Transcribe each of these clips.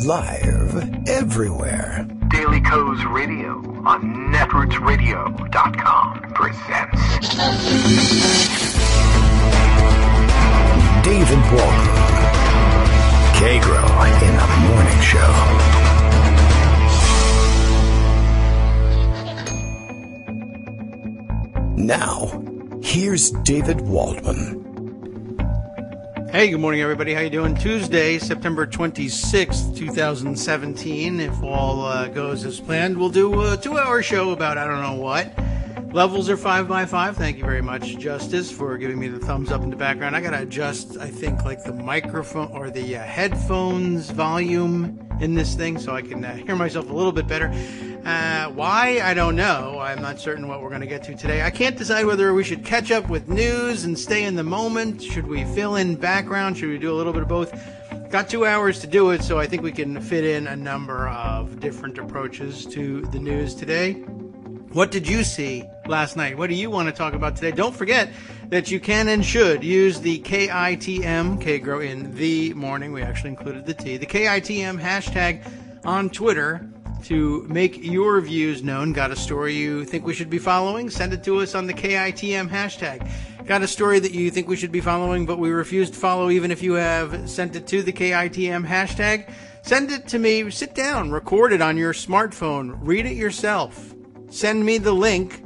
Live everywhere. Daily Co's Radio on netrootsradio.com presents David Waldman. Kagro in the Morning Show. Now, here's David Waldman. Hey, good morning, everybody. How you doing? Tuesday, September 26th, 2017. If all goes as planned, we'll do a 2-hour show about I don't know what. Levels are 5x5. Thank you very much, Justice, for giving me the thumbs up in the background. I got to adjust, I think, like the microphone or the headphones volume in this thing so I can hear myself a little bit better. Why? I don't know. I'm not certain what we're going to get to today. I can't decide whether we should catch up with news and stay in the moment. Should we fill in background? Should we do a little bit of both? Got 2 hours to do it, so I think we can fit in a number of different approaches to the news today. What did you see last night? What do you want to talk about today? Don't forget that you can and should use the KITM, Kagro in the morning. We actually included the T. The KITM hashtag on Twitter to make your views known. Got a story you think we should be following? Send it to us on the KITM hashtag. Got a story that you think we should be following, but we refuse to follow even if you have sent it to the KITM hashtag? Send it to me. Sit down. Record it on your smartphone. Read it yourself. Send me the link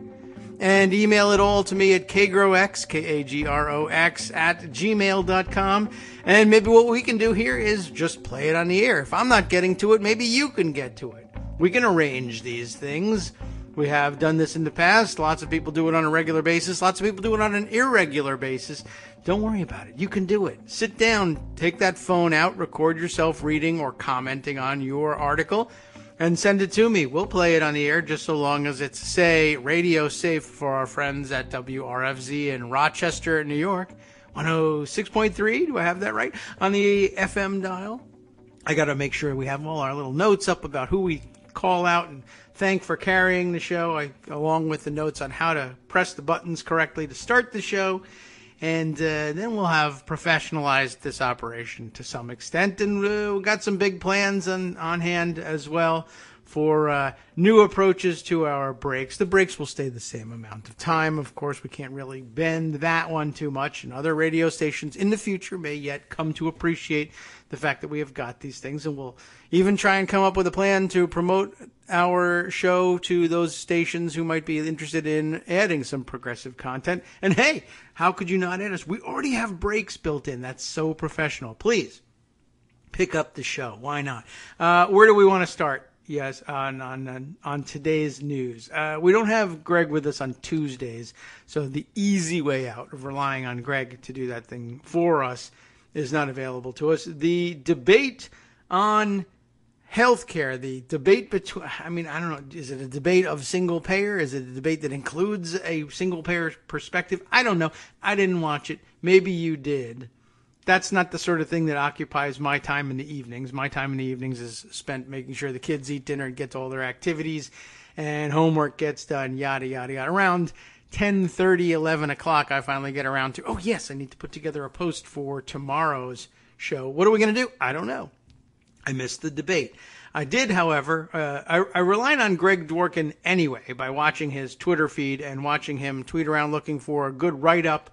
and email it all to me at kagrox, K-A-G-R-O-X, at gmail.com. And maybe what we can do here is just play it on the air. If I'm not getting to it, maybe you can get to it. We can arrange these things. We have done this in the past. Lots of people do it on a regular basis. Lots of people do it on an irregular basis. Don't worry about it. You can do it. Sit down, take that phone out, record yourself reading or commenting on your article, and send it to me. We'll play it on the air just so long as it's, say, radio safe for our friends at WRFZ in Rochester, New York. 106.3, do I have that right? On the FM dial. I got to make sure we have all our little notes up about who we call out and thank for carrying the show, along with the notes on how to press the buttons correctly to start the show. And then we'll have professionalized this operation to some extent. And we've got some big plans on hand as well for new approaches to our breaks. The breaks will stay the same amount of time. Of course, we can't really bend that one too much. And other radio stations in the future may yet come to appreciate the fact that we have got these things. And we'll even try and come up with a plan to promote our show to those stations who might be interested in adding some progressive content. And hey, how could you not add us? We already have breaks built in. That's so professional. Please pick up the show. Why not? Where do we want to start? Yes, on today's news. We don't have Greg with us on Tuesdays, so the easy way out of relying on Greg to do that thing for us is not available to us. The debate on healthcare, the debate between, I don't know, is it a debate of single payer? Is it a debate that includes a single payer perspective? I don't know. I didn't watch it. Maybe you did. That's not the sort of thing that occupies my time in the evenings. My time in the evenings is spent making sure the kids eat dinner and get to all their activities and homework gets done, yada, yada, yada. Around 10:30, 11 o'clock, I finally get around to, oh, yes, I need to put together a post for tomorrow's show. What are we going to do? I don't know. I missed the debate. I did, however, I relied on Greg Dworkin anyway by watching his Twitter feed and watching him tweet around looking for a good write-up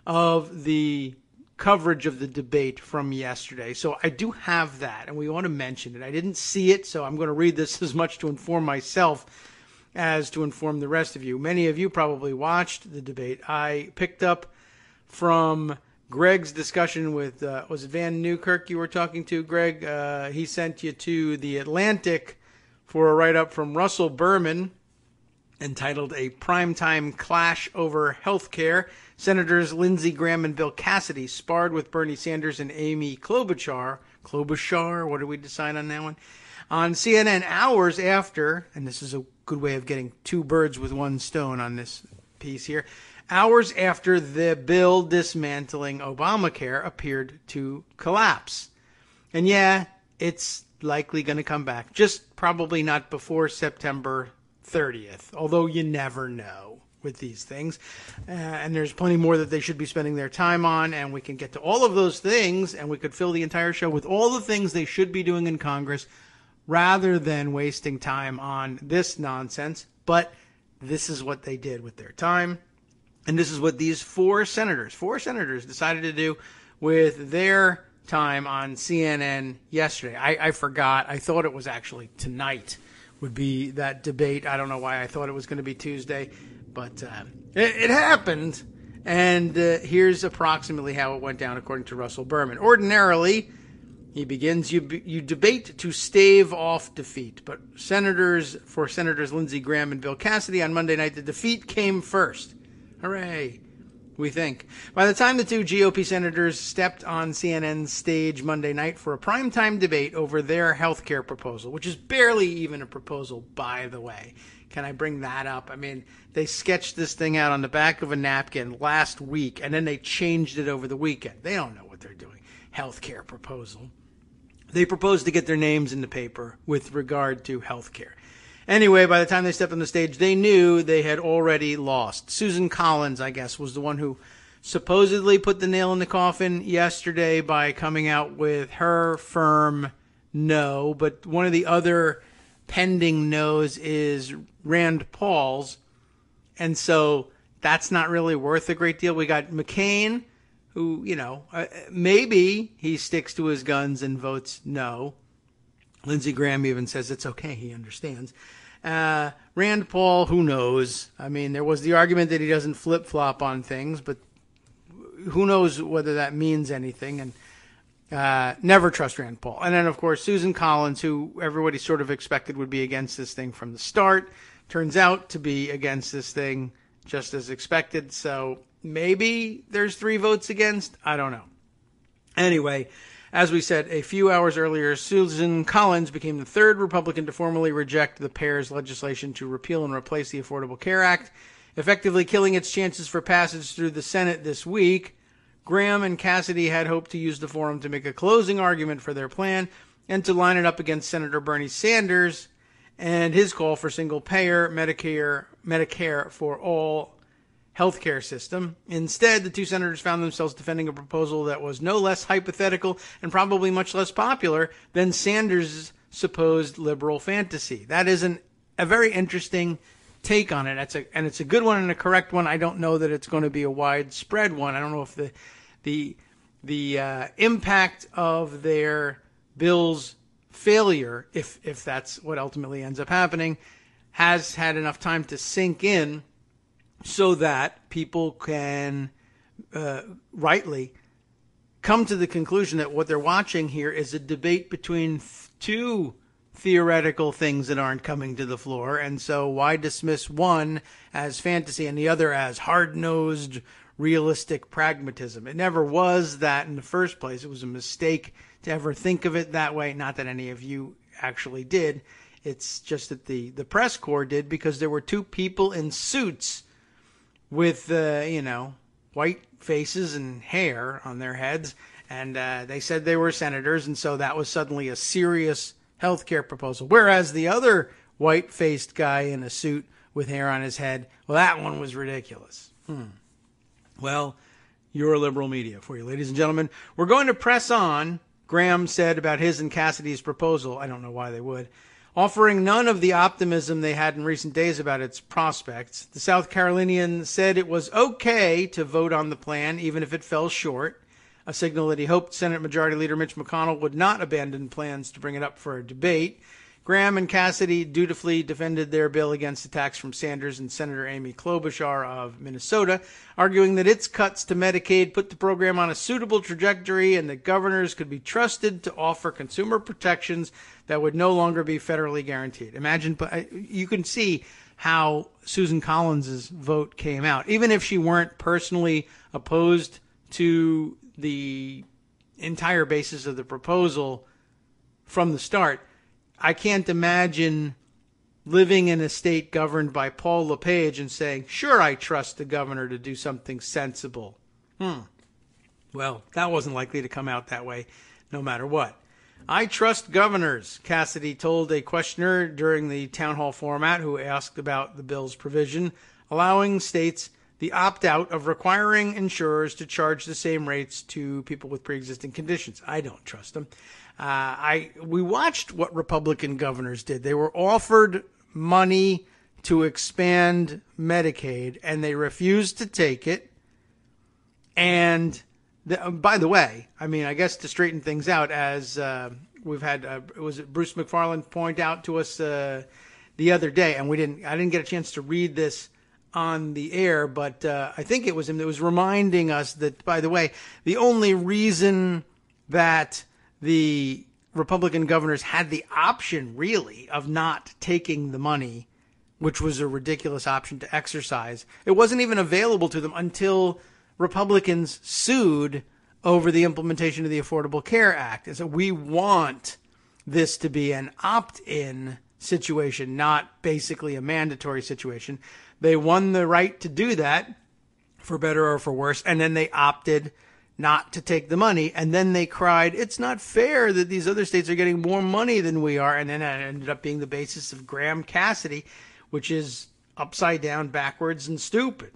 of the coverage of the debate from yesterday. So I do have that, and we want to mention it. I didn't see it, so I'm going to read this as much to inform myself as to inform the rest of you. Many of you probably watched the debate. I picked up from Greg's discussion with, was it Van Newkirk you were talking to, Greg? He sent you to The Atlantic for a write-up from Russell Berman entitled A Primetime Clash Over Healthcare. Senators Lindsey Graham and Bill Cassidy sparred with Bernie Sanders and Amy Klobuchar. Klobuchar, what did we decide on that one? On CNN hours after, and this is a good way of getting two birds with one stone on this piece here, hours after the bill dismantling Obamacare appeared to collapse. And yeah, it's likely going to come back. Just probably not before September 30th, although you never know. with these things. And there's plenty more that they should be spending their time on, and we can get to all of those things, and we could fill the entire show with all the things they should be doing in Congress rather than wasting time on this nonsense. But this is what they did with their time, and this is what these four senators decided to do with their time on CNN yesterday. I forgot. I thought it was actually tonight would be that debate. I don't know why I thought it was going to be Tuesday, but it happened. And here's approximately how it went down according to Russell Berman. Ordinarily, he begins, you debate to stave off defeat. But Senators Lindsey Graham and Bill Cassidy on Monday night, the defeat came first. Hooray, we think. By the time the two GOP senators stepped on CNN's stage Monday night for a primetime debate over their health care proposal, which is barely even a proposal, by the way. Can I bring that up? I mean, they sketched this thing out on the back of a napkin last week, and then they changed it over the weekend. They don't know what they're doing. Health care proposal. They proposed to get their names in the paper with regard to health care. Anyway, by the time they stepped on the stage, they knew they had already lost. Susan Collins, I guess, was the one who supposedly put the nail in the coffin yesterday by coming out with her firm no. But one of the other pending no's is Rand Paul's. And so that's not really worth a great deal. We got McCain, who, maybe he sticks to his guns and votes no. Lindsey Graham even says it's okay. He understands. Rand Paul, who knows? I mean, there was the argument that he doesn't flip-flop on things, but who knows whether that means anything. And never trust Rand Paul. And then, of course, Susan Collins, who everybody sort of expected would be against this thing from the start, turns out to be against this thing just as expected. So maybe there's 3 votes against. I don't know. Anyway, as we said a few hours earlier, Susan Collins became the third Republican to formally reject the pair's legislation to repeal and replace the Affordable Care Act, effectively killing its chances for passage through the Senate this week. Graham and Cassidy had hoped to use the forum to make a closing argument for their plan and to line it up against Senator Bernie Sanders and his call for single-payer Medicare for all healthcare system. Instead, the two senators found themselves defending a proposal that was no less hypothetical and probably much less popular than Sanders' supposed liberal fantasy. That is a very interesting take on it. It's a good one and a correct one. I don't know that it's going to be a widespread one. I don't know if the impact of their bill's failure, if that's what ultimately ends up happening, has had enough time to sink in so that people can rightly come to the conclusion that what they're watching here is a debate between two theoretical things that aren't coming to the floor. And so why dismiss one as fantasy and the other as hard-nosed, realistic pragmatism? It never was that in the first place. It was a mistake to ever think of it that way. Not that any of you actually did. It's just that the press corps did, because there were two people in suits with, white faces and hair on their heads. And they said they were senators. And so that was suddenly a serious healthcare proposal. Whereas the other white-faced guy in a suit with hair on his head, well, that one was ridiculous. Well, you're liberal media for you, ladies and gentlemen. We're going to press on, Graham said about his and Cassidy's proposal. I don't know why they would. Offering none of the optimism they had in recent days about its prospects. The South Carolinian said it was okay to vote on the plan, even if it fell short, a signal that he hoped Senate Majority Leader Mitch McConnell would not abandon plans to bring it up for a debate. Graham and Cassidy dutifully defended their bill against attacks from Sanders and Senator Amy Klobuchar of Minnesota, arguing that its cuts to Medicaid put the program on a suitable trajectory and that governors could be trusted to offer consumer protections that would no longer be federally guaranteed. Imagine, you can see how Susan Collins' vote came out. Even if she weren't personally opposed to the entire basis of the proposal from the start, I can't imagine living in a state governed by Paul LePage and saying, sure, I trust the governor to do something sensible. Well, that wasn't likely to come out that way no matter what. I trust governors, Cassidy told a questioner during the town hall format who asked about the bill's provision allowing states the opt-out of requiring insurers to charge the same rates to people with pre-existing conditions. I don't trust them. We watched what Republican governors did. They were offered money to expand Medicaid, and they refused to take it. And by the way, I mean, I guess to straighten things out, as we've had, was it Bruce McFarland point out to us the other day, and I didn't get a chance to read this on the air, but I think it was him that was reminding us that, by the way, the only reason that the Republican governors had the option, really, of not taking the money, which was a ridiculous option to exercise, it wasn't even available to them until Republicans sued over the implementation of the Affordable Care Act. And so we want this to be an opt-in situation, not basically a mandatory situation. They won the right to do that, for better or for worse, and then they opted not to take the money, and then they cried, it's not fair that these other states are getting more money than we are, and then that ended up being the basis of Graham Cassidy, which is upside down, backwards, and stupid.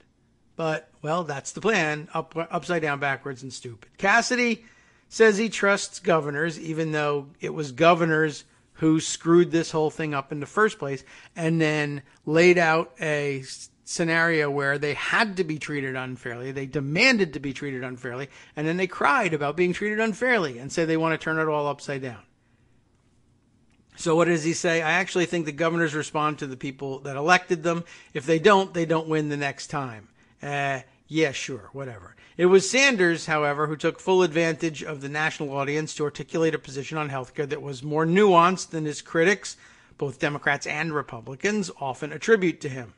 But, well, that's the plan, upside down, backwards, and stupid. Cassidy says he trusts governors, even though it was governors who screwed this whole thing up in the first place, and then laid out a scenario where they had to be treated unfairly. They demanded to be treated unfairly, and then they cried about being treated unfairly and said they want to turn it all upside down. So what does he say? I actually think the governors respond to the people that elected them. If they don't win the next time. Yeah, sure, whatever. It was Sanders, however, who took full advantage of the national audience to articulate a position on healthcare that was more nuanced than his critics, both Democrats and Republicans, often attribute to him.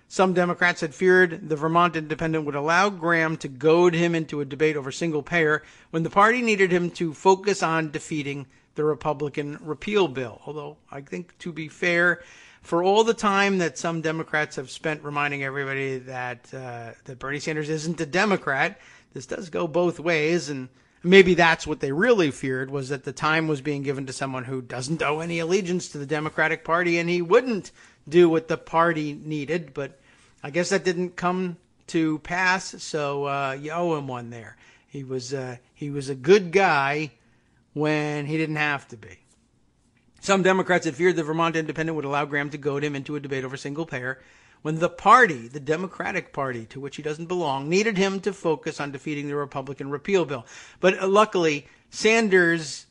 Some Democrats had feared the Vermont Independent would allow Graham to goad him into a debate over single payer when the party needed him to focus on defeating the Republican repeal bill. Although I think, to be fair, for all the time that some Democrats have spent reminding everybody that Bernie Sanders isn't a Democrat, this does go both ways, and maybe that's what they really feared, was that the time was being given to someone who doesn't owe any allegiance to the Democratic Party, and he wouldn't do what the party needed. But I guess that didn't come to pass, so you owe him one there. He was a good guy when he didn't have to be. Some Democrats had feared the Vermont Independent would allow Graham to goad him into a debate over single payer when the party, the Democratic Party, to which he doesn't belong, needed him to focus on defeating the Republican repeal bill. But luckily, Sanders,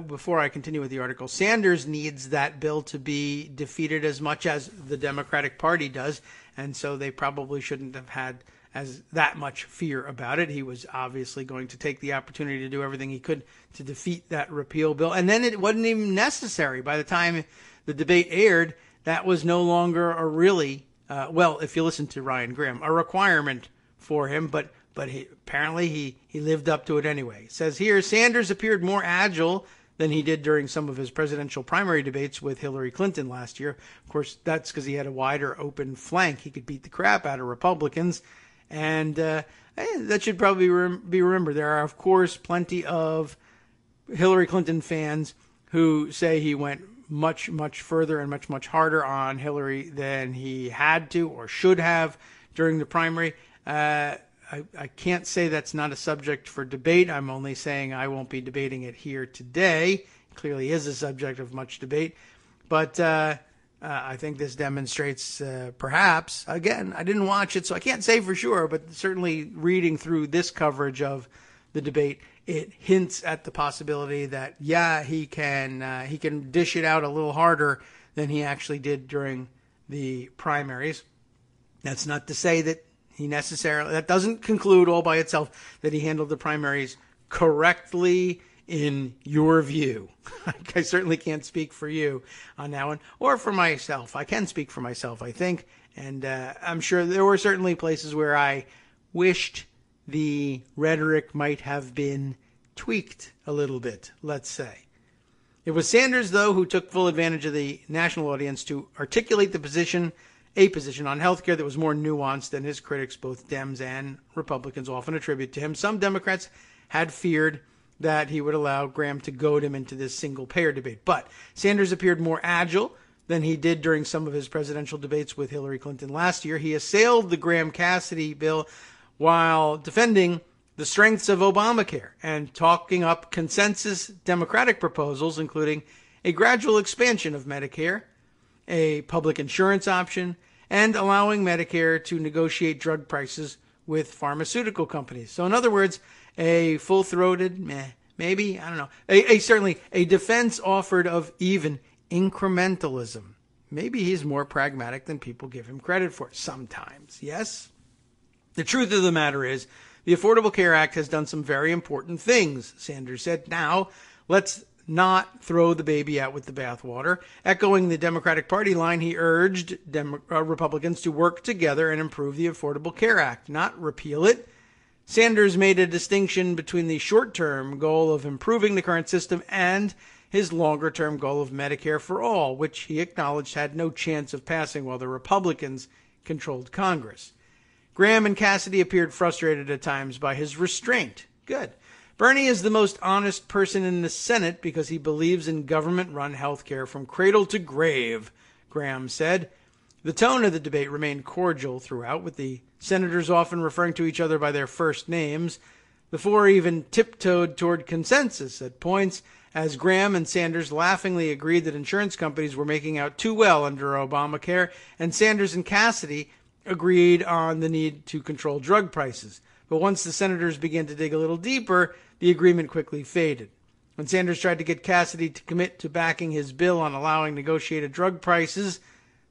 before I continue with the article, Sanders needs that bill to be defeated as much as the Democratic Party does, and so they probably shouldn't have had as that much fear about it. He was obviously going to take the opportunity to do everything he could to defeat that repeal bill. And then it wasn't even necessary. By the time the debate aired, that was no longer a really, well, if you listen to Ryan Graham, a requirement for him. But apparently he lived up to it anyway. It says here, Sanders appeared more agile than he did during some of his presidential primary debates with Hillary Clinton last year. Of course, that's because he had a wider open flank. He could beat the crap out of Republicans. And that should probably be remembered. There are, of course, plenty of Hillary Clinton fans who say he went much, much further and much, much harder on Hillary than he had to or should have during the primary. I can't say that's not a subject for debate. I'm only saying I won't be debating it here today. It clearly is a subject of much debate. But I think this demonstrates, perhaps, again, I didn't watch it, so I can't say for sure, but certainly reading through this coverage of the debate, it hints at the possibility that, yeah, he can dish it out a little harder than he actually did during the primaries. That's not to say that that doesn't conclude all by itself that he handled the primaries correctly in your view. I certainly can't speak for you on that one, or for myself. I can speak for myself, I think, and I'm sure there were certainly places where I wished the rhetoric might have been tweaked a little bit, let's say. It was Sanders, though, who took full advantage of the national audience to articulate a position on healthcare that was more nuanced than his critics, both Dems and Republicans, often attribute to him. Some Democrats had feared that he would allow Graham to goad him into this single-payer debate. But Sanders appeared more agile than he did during some of his presidential debates with Hillary Clinton last year. He assailed the Graham-Cassidy bill while defending the strengths of Obamacare and talking up consensus Democratic proposals, including a gradual expansion of Medicare, a public insurance option, and allowing Medicare to negotiate drug prices with pharmaceutical companies. So in other words, a full-throated, maybe, I don't know, certainly a defense offered of even incrementalism. Maybe he's more pragmatic than people give him credit for sometimes, yes? The truth of the matter is, the Affordable Care Act has done some very important things, Sanders said. Now, let's not throw the baby out with the bathwater. Echoing the Democratic Party line, he urged Republicans to work together and improve the Affordable Care Act, not repeal it. Sanders made a distinction between the short-term goal of improving the current system and his longer-term goal of Medicare for all, which he acknowledged had no chance of passing while the Republicans controlled Congress. Graham and Cassidy appeared frustrated at times by his restraint. Good. Bernie is the most honest person in the Senate because he believes in government-run health care from cradle to grave, Graham said. The tone of the debate remained cordial throughout, with the senators often referring to each other by their first names. The four even tiptoed toward consensus at points, as Graham and Sanders laughingly agreed that insurance companies were making out too well under Obamacare, and Sanders and Cassidy agreed on the need to control drug prices. But once the senators began to dig a little deeper, the agreement quickly faded. When Sanders tried to get Cassidy to commit to backing his bill on allowing negotiated drug prices,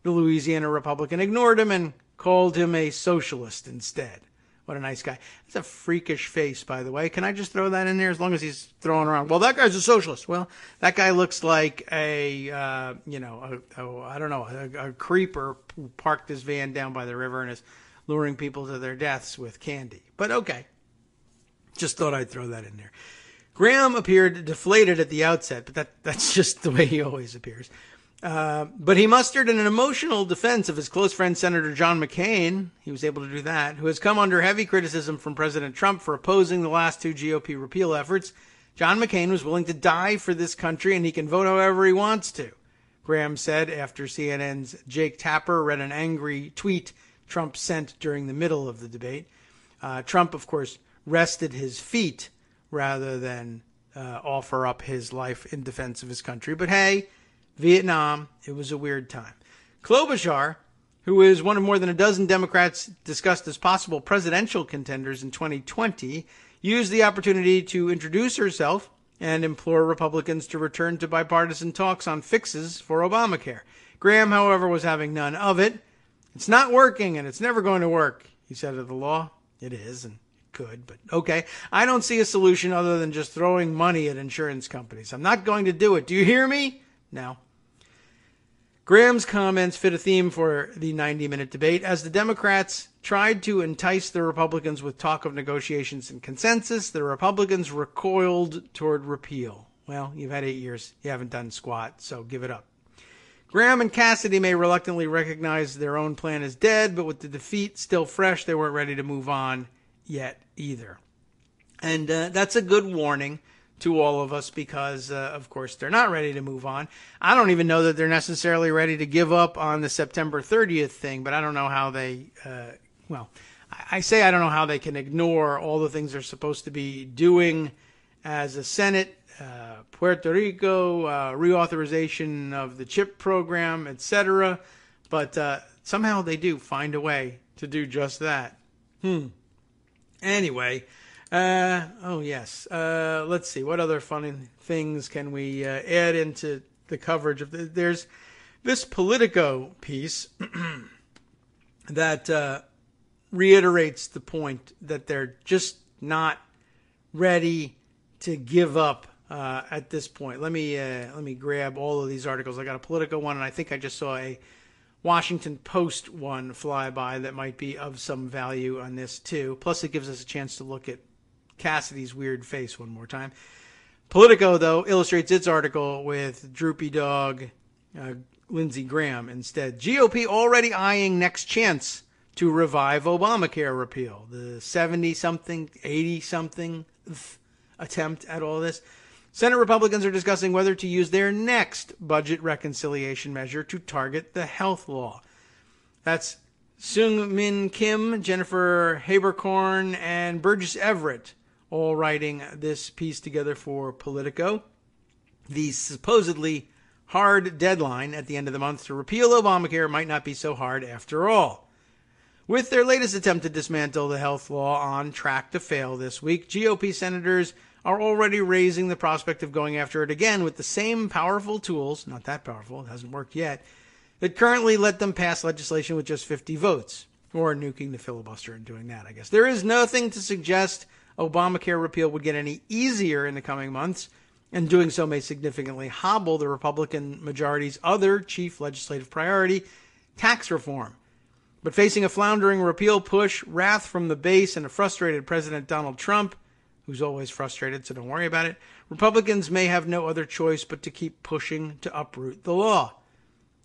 the Louisiana Republican ignored him and called him a socialist instead. What a nice guy. That's a freakish face, by the way. Can I just throw that in there as long as he's throwing around? Well, that guy's a socialist. Well, that guy looks like a creeper who parked his van down by the river and is luring people to their deaths with candy. But okay. Just thought I'd throw that in there. Graham appeared deflated at the outset, but that's just the way he always appears. But he mustered an emotional defense of his close friend, Senator John McCain. He was able to do that, who has come under heavy criticism from President Trump for opposing the last two GOP repeal efforts. John McCain was willing to die for this country, and he can vote however he wants to, Graham said after CNN's Jake Tapper read an angry tweet Trump sent during the middle of the debate. Trump, of course, rested his feet rather than offer up his life in defense of his country. But hey, Vietnam, it was a weird time. Klobuchar, who is one of more than a dozen Democrats discussed as possible presidential contenders in 2020, used the opportunity to introduce herself and implore Republicans to return to bipartisan talks on fixes for Obamacare. Graham, however, was having none of it. It's not working, and it's never going to work, he said of the law. It is, and it could, but okay. I don't see a solution other than just throwing money at insurance companies. I'm not going to do it. Do you hear me? No. Graham's comments fit a theme for the 90-minute debate. As the Democrats tried to entice the Republicans with talk of negotiations and consensus, the Republicans recoiled toward repeal. Well, you've had 8 years. You haven't done squat, so give it up. Graham and Cassidy may reluctantly recognize their own plan is dead, but with the defeat still fresh, they weren't ready to move on yet either. And that's a good warning to all of us because, of course, they're not ready to move on. I don't even know that they're necessarily ready to give up on the September 30th thing, but I don't know how they, I say I don't know how they can ignore all the things they're supposed to be doing as a Senate, Puerto Rico, reauthorization of the CHIP program, etc. But somehow they do find a way to do just that. Anyway, let's see. What other funny things can we add into the coverage of this? There's this Politico piece that reiterates the point that they're just not ready to give up at this point. Let me grab all of these articles. I got a Politico one, and I think I just saw a Washington Post one fly by that might be of some value on this too. Plus, it gives us a chance to look at Cassidy's weird face one more time. Politico, though, illustrates its article with droopy dog Lindsey Graham instead. GOP already eyeing next chance to revive Obamacare repeal. The 70-something, 80-something attempt at all this. Senate Republicans are discussing whether to use their next budget reconciliation measure to target the health law. That's Seung-Min Kim, Jennifer Haberkorn, and Burgess Everett all writing this piece together for Politico. The supposedly hard deadline at the end of the month to repeal Obamacare might not be so hard after all. With their latest attempt to dismantle the health law on track to fail this week, GOP senators are already raising the prospect of going after it again with the same powerful tools, not that powerful, it hasn't worked yet, that currently let them pass legislation with just 50 votes, or nuking the filibuster and doing that, I guess. There is nothing to suggest Obamacare repeal would get any easier in the coming months, and doing so may significantly hobble the Republican majority's other chief legislative priority, tax reform. But facing a floundering repeal push, wrath from the base, and a frustrated President Donald Trump, who's always frustrated, so don't worry about it, Republicans may have no other choice but to keep pushing to uproot the law.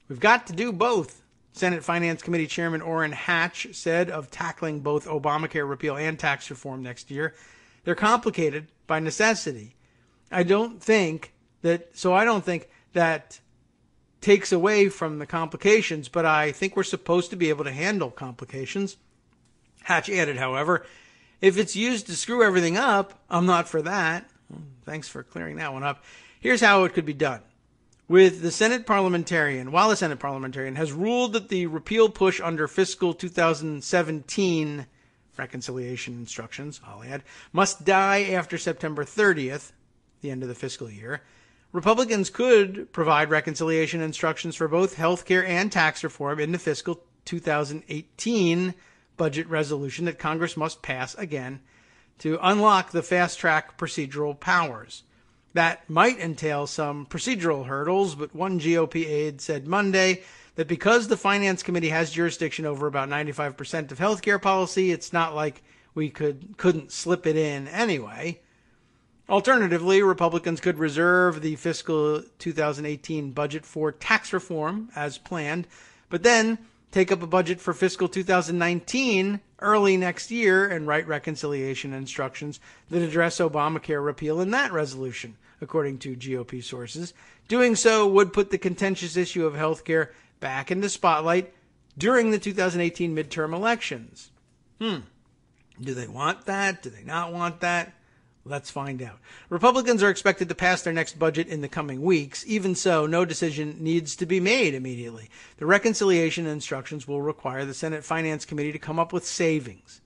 We've got to do both, Senate Finance Committee Chairman Orrin Hatch said of tackling both Obamacare repeal and tax reform next year. They're complicated by necessity. I don't think that takes away from the complications, but I think we're supposed to be able to handle complications. Hatch added, however, if it's used to screw everything up, I'm not for that. Well, thanks for clearing that one up. Here's how it could be done. While the Senate parliamentarian has ruled that the repeal push under fiscal 2017 reconciliation instructions, I'll add, must die after September 30th, the end of the fiscal year, Republicans could provide reconciliation instructions for both health care and tax reform in the fiscal 2018 budget resolution that Congress must pass again to unlock the fast-track procedural powers. That might entail some procedural hurdles, but one GOP aide said Monday that because the Finance Committee has jurisdiction over about 95% of health care policy, it's not like we couldn't slip it in anyway. Alternatively, Republicans could reserve the fiscal 2018 budget for tax reform as planned, but then take up a budget for fiscal 2019 early next year and write reconciliation instructions that address Obamacare repeal in that resolution, according to GOP sources. Doing so would put the contentious issue of health care back in the spotlight during the 2018 midterm elections. Do they want that? Do they not want that? Let's find out. Republicans are expected to pass their next budget in the coming weeks. Even so, no decision needs to be made immediately. The reconciliation instructions will require the Senate Finance Committee to come up with savings.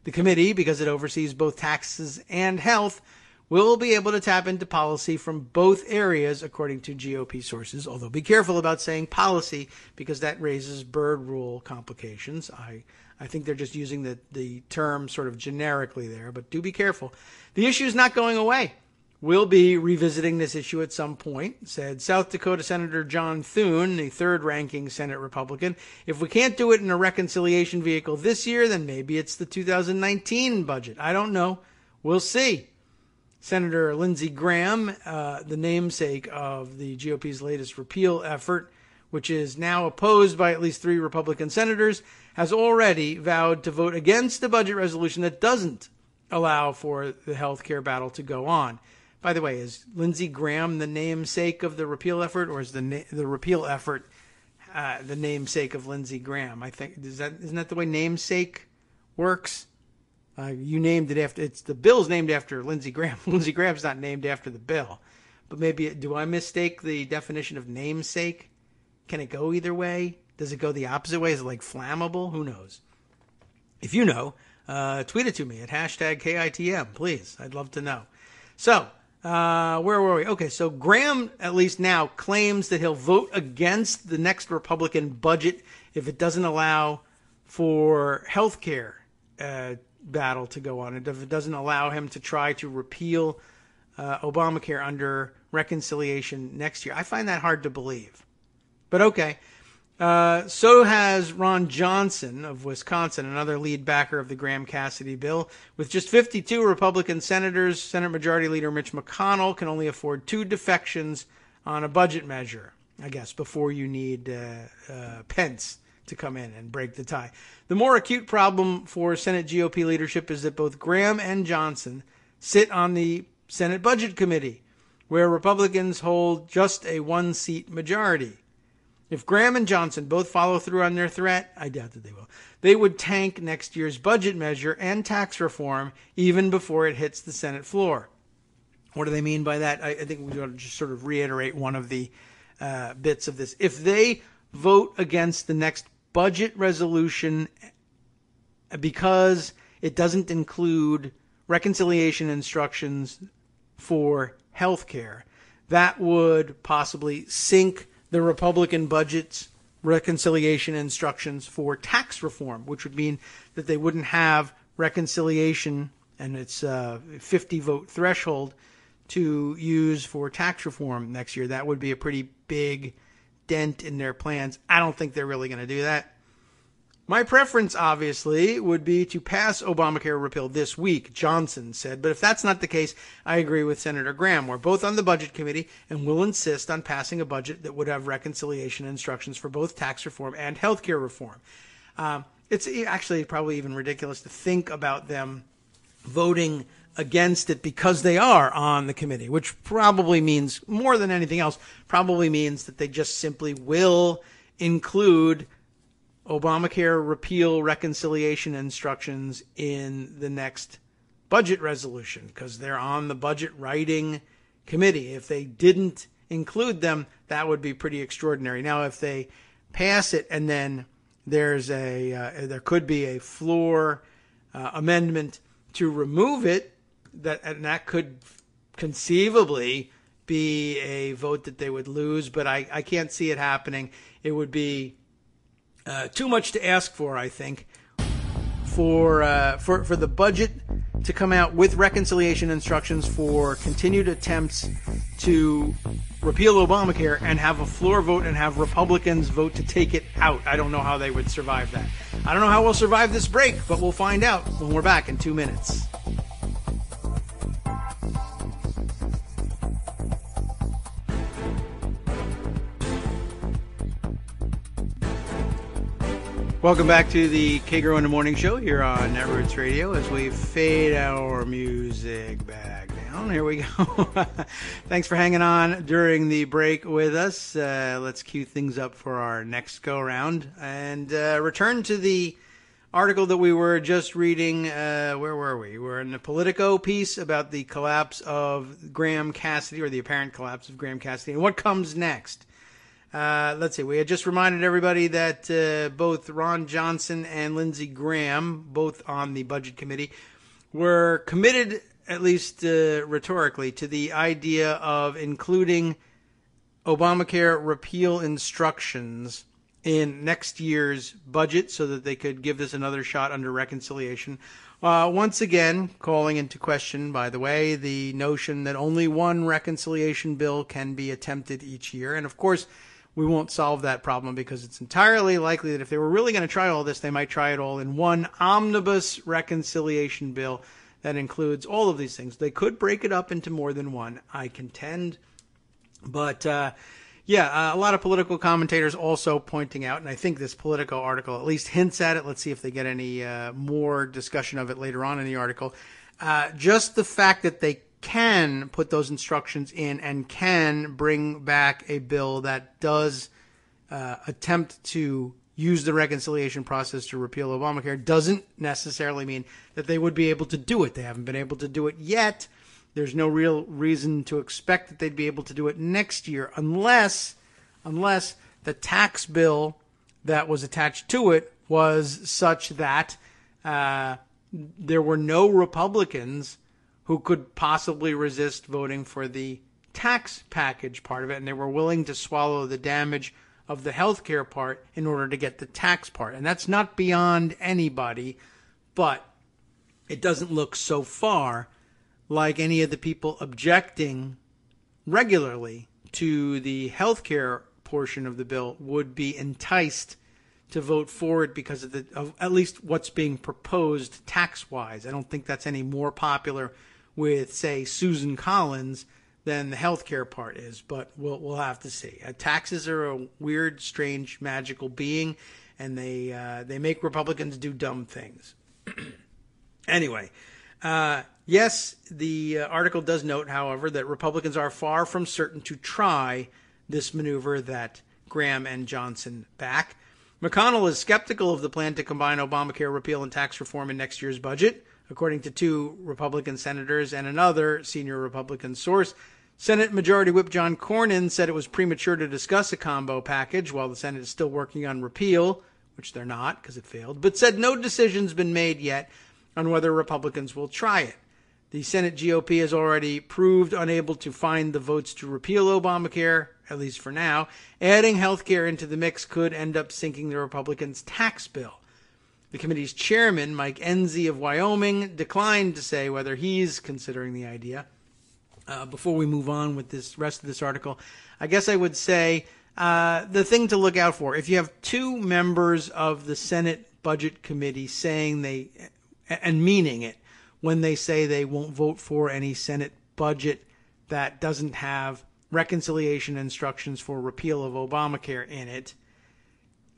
The committee, because it oversees both taxes and health, will be able to tap into policy from both areas, according to GOP sources, although be careful about saying policy because that raises Byrd rule complications. I think they're just using the term sort of generically there, but do be careful. The issue is not going away. We'll be revisiting this issue at some point, said South Dakota Senator John Thune, the third-ranking Senate Republican. If we can't do it in a reconciliation vehicle this year, then maybe it's the 2019 budget. I don't know. We'll see. Senator Lindsey Graham, the namesake of the GOP's latest repeal effort, which is now opposed by at least 3 Republican senators, has already vowed to vote against a budget resolution that doesn't allow for the health care battle to go on. By the way, is Lindsey Graham the namesake of the repeal effort, or is the repeal effort the namesake of Lindsey Graham? I think isn't that the way namesake works? You named it after, the bill's named after Lindsey Graham. Lindsey Graham's not named after the bill. But maybe, do I mistake the definition of namesake? Can it go either way? Does it go the opposite way? Is it like flammable? Who knows? If you know, tweet it to me at #KITM, please. I'd love to know. So, where were we? Okay, so Graham, at least now, claims that he'll vote against the next Republican budget if it doesn't allow for health care battle to go on, and if it doesn't allow him to try to repeal Obamacare under reconciliation next year. I find that hard to believe. But okay. So has Ron Johnson of Wisconsin, another lead backer of the Graham-Cassidy bill. With just 52 Republican senators, Senate Majority Leader Mitch McConnell can only afford 2 defections on a budget measure, I guess, before you need Pence to come in and break the tie. The more acute problem for Senate GOP leadership is that both Graham and Johnson sit on the Senate Budget Committee, where Republicans hold just a one-seat majority. If Graham and Johnson both follow through on their threat, I doubt that they will, they would tank next year's budget measure and tax reform even before it hits the Senate floor. What do they mean by that? I think we ought to just sort of reiterate one of the bits of this. If they vote against the next budget resolution because it doesn't include reconciliation instructions for health care, that would possibly sink the Republican budget's reconciliation instructions for tax reform, which would mean that they wouldn't have reconciliation and its 50-vote threshold to use for tax reform next year. That would be a pretty big dent in their plans. I don't think they're really going to do that. My preference, obviously, would be to pass Obamacare repeal this week, Johnson said. But if that's not the case, I agree with Senator Graham. We're both on the Budget Committee and will insist on passing a budget that would have reconciliation instructions for both tax reform and health care reform. It's actually probably even ridiculous to think about them voting against it because they are on the committee, which probably means, more than anything else, probably means that they just simply will include Obamacare repeal reconciliation instructions in the next budget resolution because they're on the budget writing committee. If they didn't include them, that would be pretty extraordinary. Now, if they pass it and then there could be a floor amendment to remove it, that could conceivably be a vote that they would lose, but I can't see it happening. It would be too much to ask for, I think, for the budget to come out with reconciliation instructions for continued attempts to repeal Obamacare and have a floor vote and have Republicans vote to take it out. I don't know how they would survive that. I don't know how we'll survive this break, but we'll find out when we're back in 2 minutes. Welcome back to the Kagro in the Morning Show here on Netroots Radio as we fade our music back down. Here we go. Thanks for hanging on during the break with us. Let's cue things up for our next go-round and return to the article that we were just reading. Where were we? We're in the Politico piece about the collapse of Graham Cassidy, or the apparent collapse of Graham Cassidy, and what comes next. Let's see. We had just reminded everybody that both Ron Johnson and Lindsey Graham, both on the Budget Committee, were committed, at least rhetorically, to the idea of including Obamacare repeal instructions in next year's budget so that they could give this another shot under reconciliation. Once again, calling into question, by the way, the notion that only one reconciliation bill can be attempted each year. And of course, we won't solve that problem because it's entirely likely that if they were really going to try all this, they might try it all in one omnibus reconciliation bill that includes all of these things. They could break it up into more than one, I contend. But, a lot of political commentators also pointing out, and I think this Politico article at least hints at it. Let's see if they get any more discussion of it later on in the article. Just the fact that they can put those instructions in and can bring back a bill that does attempt to use the reconciliation process to repeal Obamacare doesn't necessarily mean that they would be able to do it. They haven't been able to do it yet. There's no real reason to expect that they'd be able to do it next year unless the tax bill that was attached to it was such that there were no Republicans who could possibly resist voting for the tax package part of it, and they were willing to swallow the damage of the health care part in order to get the tax part. And that's not beyond anybody, but it doesn't look so far like any of the people objecting regularly to the health care portion of the bill would be enticed to vote for it because of at least what's being proposed tax-wise. I don't think that's any more popular with, say, Susan Collins than the healthcare part is, but we'll have to see. Taxes are a weird, strange, magical being, and they make Republicans do dumb things. Anyway, Yes, the article does note, however, that Republicans are far from certain to try this maneuver that Graham and Johnson back. McConnell is skeptical of the plan to combine Obamacare repeal and tax reform in next year's budget, according to 2 Republican senators and another senior Republican source. Senate Majority Whip John Cornyn said it was premature to discuss a combo package while the Senate is still working on repeal, which they're not because it failed, but said no decision's been made yet on whether Republicans will try it. The Senate GOP has already proved unable to find the votes to repeal Obamacare, at least for now. Adding health care into the mix could end up sinking the Republicans' tax bill. The committee's chairman, Mike Enzi of Wyoming, declined to say whether he's considering the idea. Before we move on with this rest of this article, I guess I would say the thing to look out for, if you have 2 members of the Senate Budget Committee saying and meaning it, when they say they won't vote for any Senate budget that doesn't have reconciliation instructions for repeal of Obamacare in it,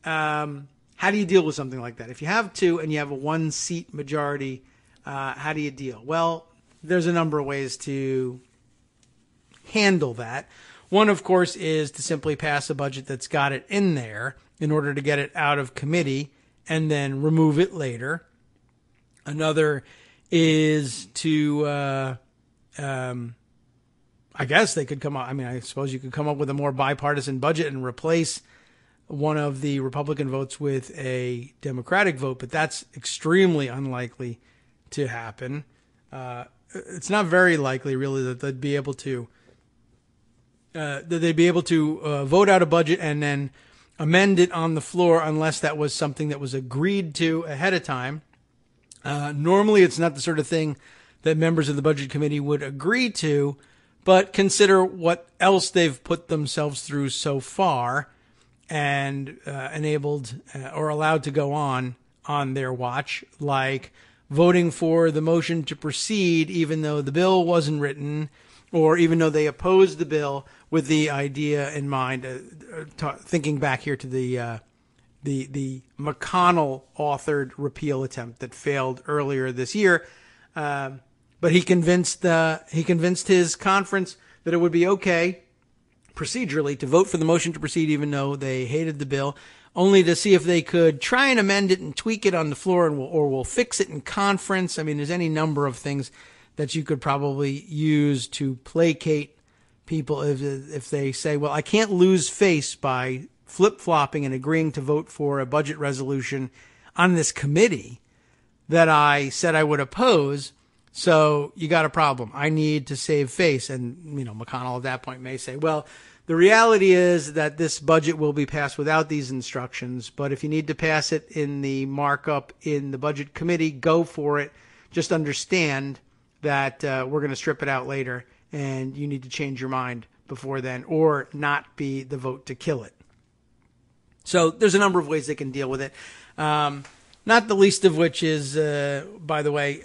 how do you deal with something like that? If you have 2 and you have a 1-seat majority, how do you deal? Well, there's a number of ways to handle that. One, of course, is to simply pass a budget that's got it in there in order to get it out of committee and then remove it later. Another is to, I guess they could come up, I suppose you could come up with a more bipartisan budget and replace one of the Republican votes with a Democratic vote, but that's extremely unlikely to happen. It's not very likely, really, that they'd be able to vote out a budget and then amend it on the floor unless that was something that was agreed to ahead of time. Normally, it's not the sort of thing that members of the Budget Committee would agree to, but consider what else they've put themselves through so far and enabled or allowed to go on their watch, like voting for the motion to proceed even though the bill wasn't written, or even though they opposed the bill with the idea in mind, thinking back here to the McConnell-authored repeal attempt that failed earlier this year. But he convinced his conference that it would be okay procedurally to vote for the motion to proceed even though they hated the bill, only to see if they could try and amend it and tweak it on the floor, or we'll fix it in conference. There's any number of things that you could probably use to placate people if they say, well, I can't lose face by flip-flopping and agreeing to vote for a budget resolution on this committee that I said I would oppose. So you got a problem. I need to save face. And, McConnell at that point may say, well, the reality is that this budget will be passed without these instructions. But if you need to pass it in the markup in the budget committee, go for it. Just understand that we're going to strip it out later and you need to change your mind before then, or not be the vote to kill it. So there's a number of ways they can deal with it. Not the least of which is, by the way,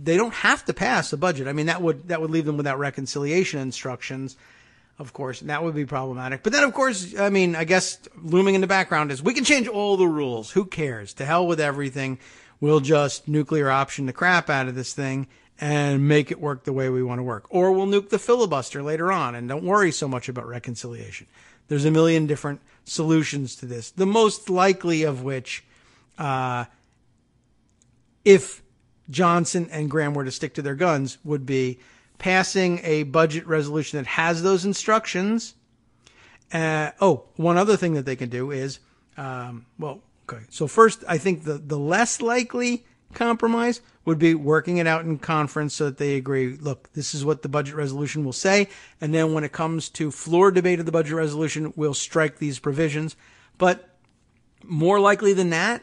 they don't have to pass a budget. That would leave them without reconciliation instructions, of course, and that would be problematic. But then, of course, I guess looming in the background is we can change all the rules. Who cares? To hell with everything. We'll just nuclear option the crap out of this thing and make it work the way we want to work. Or we'll nuke the filibuster later on and don't worry so much about reconciliation. There's a million different solutions to this. The most likely of which, if Johnson and Graham were to stick to their guns, would be passing a budget resolution that has those instructions. One other thing that they can do is, okay. So first, I think the less likely compromise would be working it out in conference so that they agree, look, this is what the budget resolution will say. And then when it comes to floor debate of the budget resolution, we'll strike these provisions. But more likely than that,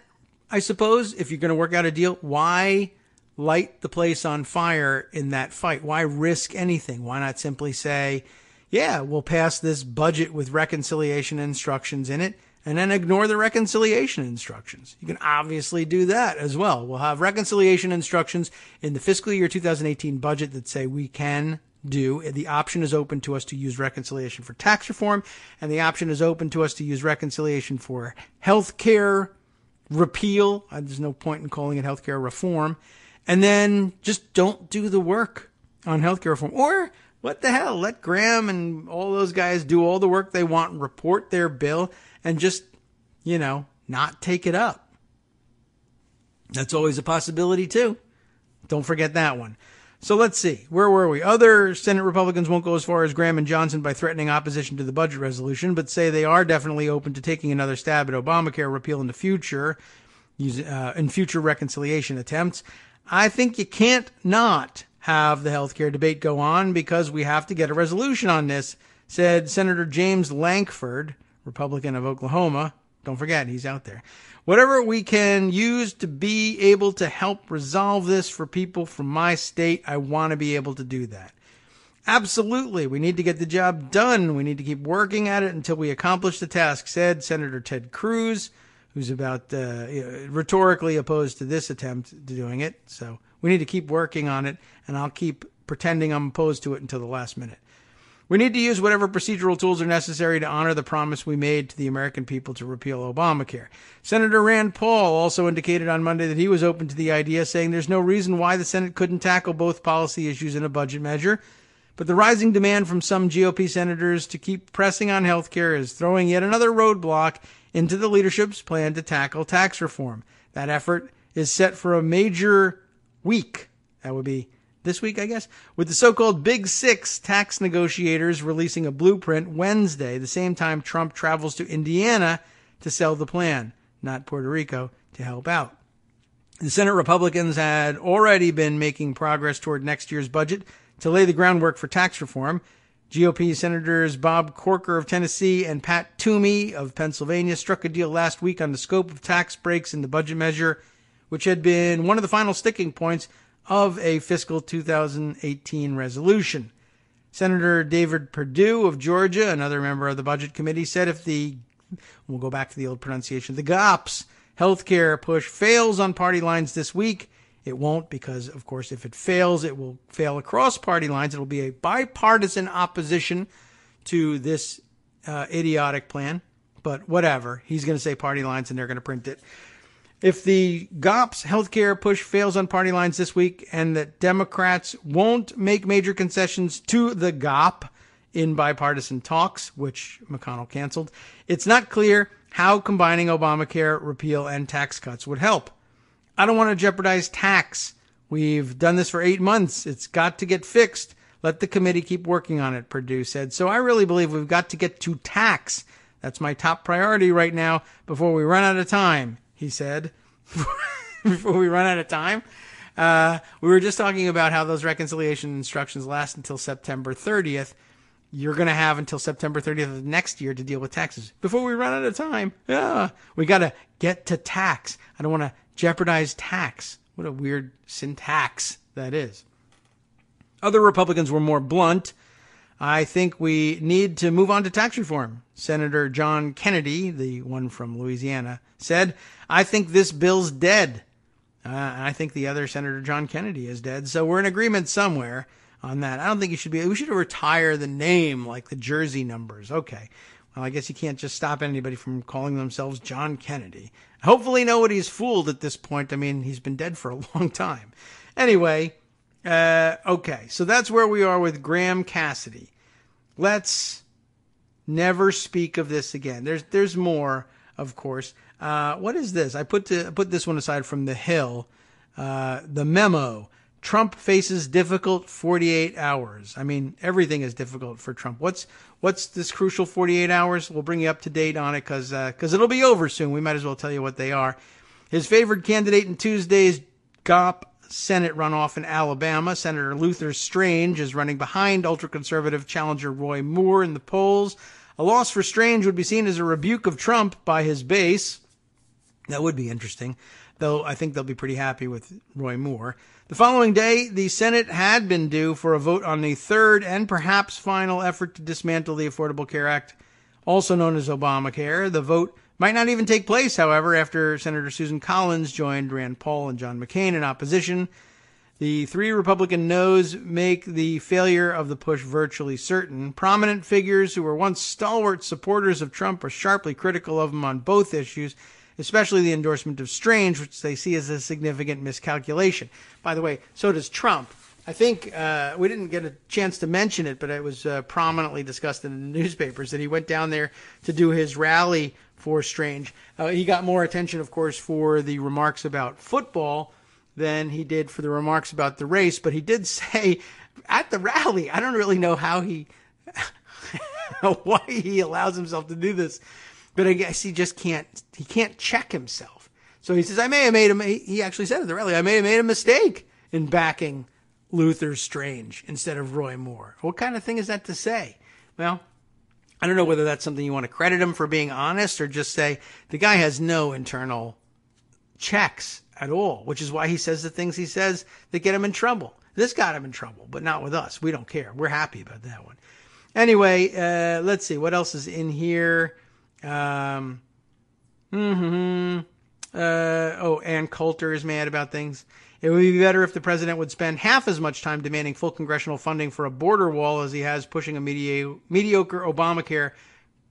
I suppose, if you're going to work out a deal, why light the place on fire in that fight? Why risk anything? Why not simply say, yeah, we'll pass this budget with reconciliation instructions in it, and then ignore the reconciliation instructions? You can obviously do that as well. We'll have reconciliation instructions in the fiscal year 2018 budget that say we can do. The option is open to us to use reconciliation for tax reform, and the option is open to us to use reconciliation for health care repeal. There's no point in calling it health care reform. And then just don't do the work on healthcare reform. Or what the hell? Let Graham and all those guys do all the work they want, report their bill, and just, not take it up. That's always a possibility, too. Don't forget that one. So let's see. Where were we? Other Senate Republicans won't go as far as Graham and Johnson by threatening opposition to the budget resolution, but say they are definitely open to taking another stab at Obamacare repeal in the future, in future reconciliation attempts. I think you can't not have the healthcare debate go on because we have to get a resolution on this, said Senator James Lankford, Republican of Oklahoma. Don't forget, he's out there. Whatever we can use to be able to help resolve this for people from my state, I want to be able to do that. Absolutely. We need to get the job done. We need to keep working at it until we accomplish the task, said Senator Ted Cruz, who's about rhetorically opposed to this attempt to doing it. So we need to keep working on it, and I'll keep pretending I'm opposed to it until the last minute. We need to use whatever procedural tools are necessary to honor the promise we made to the American people to repeal Obamacare. Senator Rand Paul also indicated on Monday that he was open to the idea, saying there's no reason why the Senate couldn't tackle both policy issues in a budget measure. But the rising demand from some GOP senators to keep pressing on health care is throwing yet another roadblock into the leadership's plan to tackle tax reform. That effort is set for a major week. That would be this week, I guess, with the so-called Big Six tax negotiators releasing a blueprint Wednesday, the same time Trump travels to Indiana to sell the plan, not Puerto Rico, to help out. The Senate Republicans had already been making progress toward next year's budget to lay the groundwork for tax reform. GOP Senators Bob Corker of Tennessee and Pat Toomey of Pennsylvania struck a deal last week on the scope of tax breaks in the budget measure, which had been one of the final sticking points of a fiscal 2018 resolution. Senator David Perdue of Georgia, another member of the Budget Committee, said if we'll go back to the old pronunciation, the GOP's healthcare push fails on party lines this week, it won't because, of course, if it fails, it will fail across party lines. It will be a bipartisan opposition to this idiotic plan. But whatever. He's going to say party lines and they're going to print it. If the GOP's healthcare push fails on party lines this week and that Democrats won't make major concessions to the GOP in bipartisan talks, which McConnell canceled, it's not clear how combining Obamacare repeal and tax cuts would help. I don't want to jeopardize tax. We've done this for 8 months. It's got to get fixed. Let the committee keep working on it, Perdue said. So I really believe we've got to get to tax. That's my top priority right now before we run out of time, he said. Before we run out of time. We were just talking about how those reconciliation instructions last until September 30th. You're going to have until September 30th of next year to deal with taxes. Before we run out of time, we got to get to tax. I don't want to jeopardize tax. What a weird syntax that is. Other Republicans were more blunt. I think we need to move on to tax reform. Senator John Kennedy, the one from Louisiana, said, I think this bill's dead. I think the other Senator John Kennedy is dead. So we're in agreement somewhere on that. I don't think we should retire the name like the jersey numbers. Okay. Well, I guess you can't just stop anybody from calling themselves John Kennedy. Hopefully nobody's fooled at this point. I mean, he's been dead for a long time. Anyway, okay. So that's where we are with Graham Cassidy. Let's never speak of this again. There's more, of course. What is this? I put this one aside from The Hill. The memo. Trump faces difficult 48 hours. I mean, everything is difficult for Trump. What's this crucial 48 hours? We'll bring you up to date on it because it'll be over soon. We might as well tell you what they are. His favored candidate in Tuesday's GOP Senate runoff in Alabama, Senator Luther Strange, is running behind ultra-conservative challenger Roy Moore in the polls. A loss for Strange would be seen as a rebuke of Trump by his base. That would be interesting, though I think they'll be pretty happy with Roy Moore. The following day, the Senate had been due for a vote on the third and perhaps final effort to dismantle the Affordable Care Act, also known as Obamacare. The vote might not even take place, however, after Senator Susan Collins joined Rand Paul and John McCain in opposition. The three Republican noes make the failure of the push virtually certain. Prominent figures who were once stalwart supporters of Trump are sharply critical of him on both issues, especially the endorsement of Strange, which they see as a significant miscalculation. By the way, so does Trump. I think we didn't get a chance to mention it, but it was prominently discussed in the newspapers that he went down there to do his rally for Strange. He got more attention, of course, for the remarks about football than he did for the remarks about the race. But he did say at the rally, I don't really know how why he allows himself to do this, but I guess he can't check himself. So he says, he actually said at the rally, I may have made a mistake in backing Luther Strange instead of Roy Moore. What kind of thing is that to say? Well, I don't know whether that's something you want to credit him for being honest or just say the guy has no internal checks at all, which is why he says the things he says that get him in trouble. This got him in trouble, but not with us. We don't care. We're happy about that one. Anyway, let's see. What else is in here? Ann Coulter is mad about things. It would be better if the president would spend half as much time demanding full congressional funding for a border wall as he has pushing a mediocre Obamacare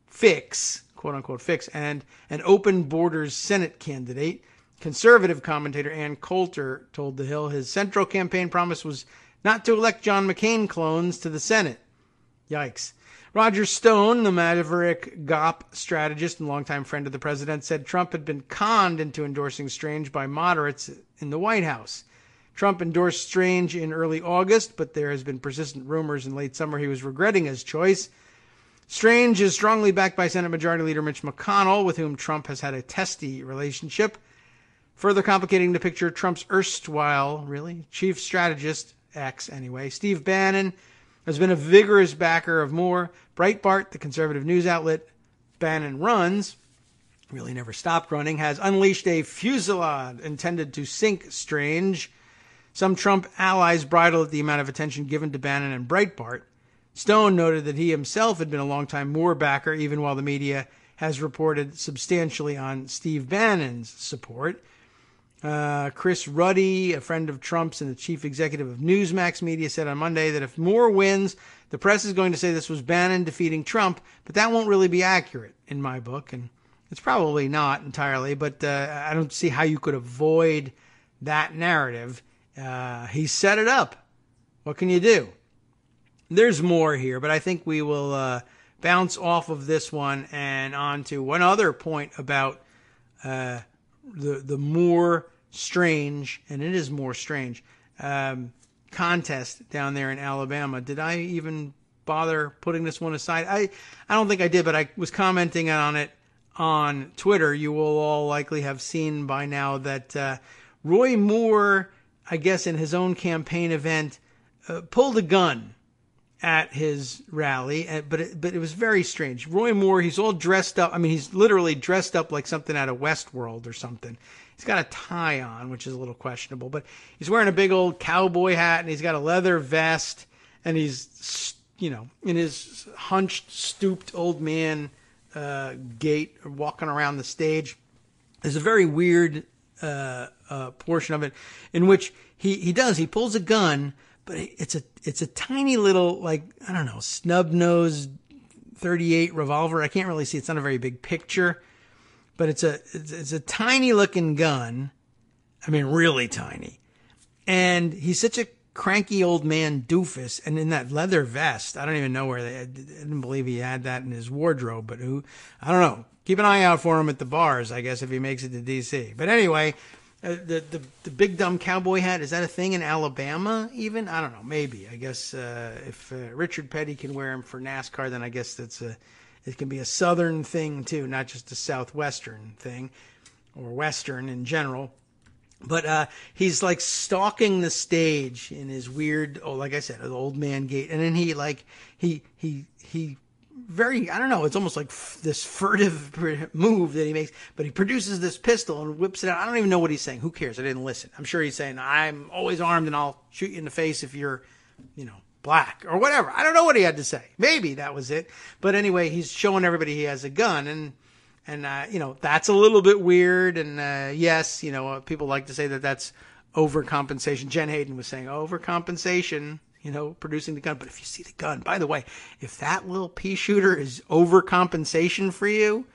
fix, quote-unquote fix, and an open borders Senate candidate. Conservative commentator Ann Coulter told The Hill his central campaign promise was not to elect John McCain clones to the Senate. Yikes. Roger Stone, the maverick GOP strategist and longtime friend of the president, said Trump had been conned into endorsing Strange by moderates in the White House. Trump endorsed Strange in early August, but there has been persistent rumors in late summer he was regretting his choice. Strange is strongly backed by Senate Majority Leader Mitch McConnell, with whom Trump has had a testy relationship. Further complicating the picture, Trump's erstwhile, chief strategist, Steve Bannon, has been a vigorous backer of Moore. Breitbart, the conservative news outlet Bannon runs, really never stopped running, has unleashed a fusillade intended to sink Strange. Some Trump allies bridled at the amount of attention given to Bannon and Breitbart. Stone noted that he himself had been a longtime Moore backer, even while the media has reported substantially on Steve Bannon's support. Chris Ruddy, a friend of Trump's and the chief executive of Newsmax Media, said on Monday that if Moore wins, the press is going to say this was Bannon defeating Trump, but that won't really be accurate in my book, and it's probably not entirely, but I don't see how you could avoid that narrative. He set it up. What can you do? There's more here, but I think we will bounce off of this one and on to one other point about the more strange, and it is more strange, contest down there in Alabama. Did I even bother putting this one aside? I don't think I did, but I was commenting on it on Twitter. You will all likely have seen by now that Roy Moore, I guess in his own campaign event, pulled a gun at his rally, but it was very strange. Roy Moore, he's all dressed up. I mean, he's literally dressed up like something out of Westworld or something. He's got a tie on, which is a little questionable, but he's wearing a big old cowboy hat, and he's got a leather vest, and he's, in his hunched, stooped old man gait, walking around the stage. There's a very weird portion of it in which he pulls a gun, but it's a tiny little, snub-nosed .38 revolver. I can't really see. It's not a very big picture, but it's a tiny looking gun. I mean, really tiny. And he's such a cranky old man doofus. And in that leather vest, I don't even know where I didn't believe he had that in his wardrobe, but I don't know. Keep an eye out for him at the bars, I guess, if he makes it to D.C. But anyway, the big dumb cowboy hat, is that a thing in Alabama even? I don't know, maybe. I guess if Richard Petty can wear him for NASCAR, then I guess it can be a southern thing too, not just a southwestern thing, or western in general. But he's like stalking the stage in his weird, like I said, old man gait, and then he very, I don't know, it's almost like this furtive move that he makes, but he produces this pistol and whips it out. I don't even know what he's saying. Who cares? I didn't listen. I'm sure he's saying, I'm always armed and I'll shoot you in the face if you're, black or whatever. I don't know what he had to say. Maybe that was it. But anyway, he's showing everybody he has a gun, and that's a little bit weird. And yes, people like to say that that's overcompensation. Jen Hayden was saying overcompensation, producing the gun. But if you see the gun, by the way, if that little pea shooter is overcompensation for you,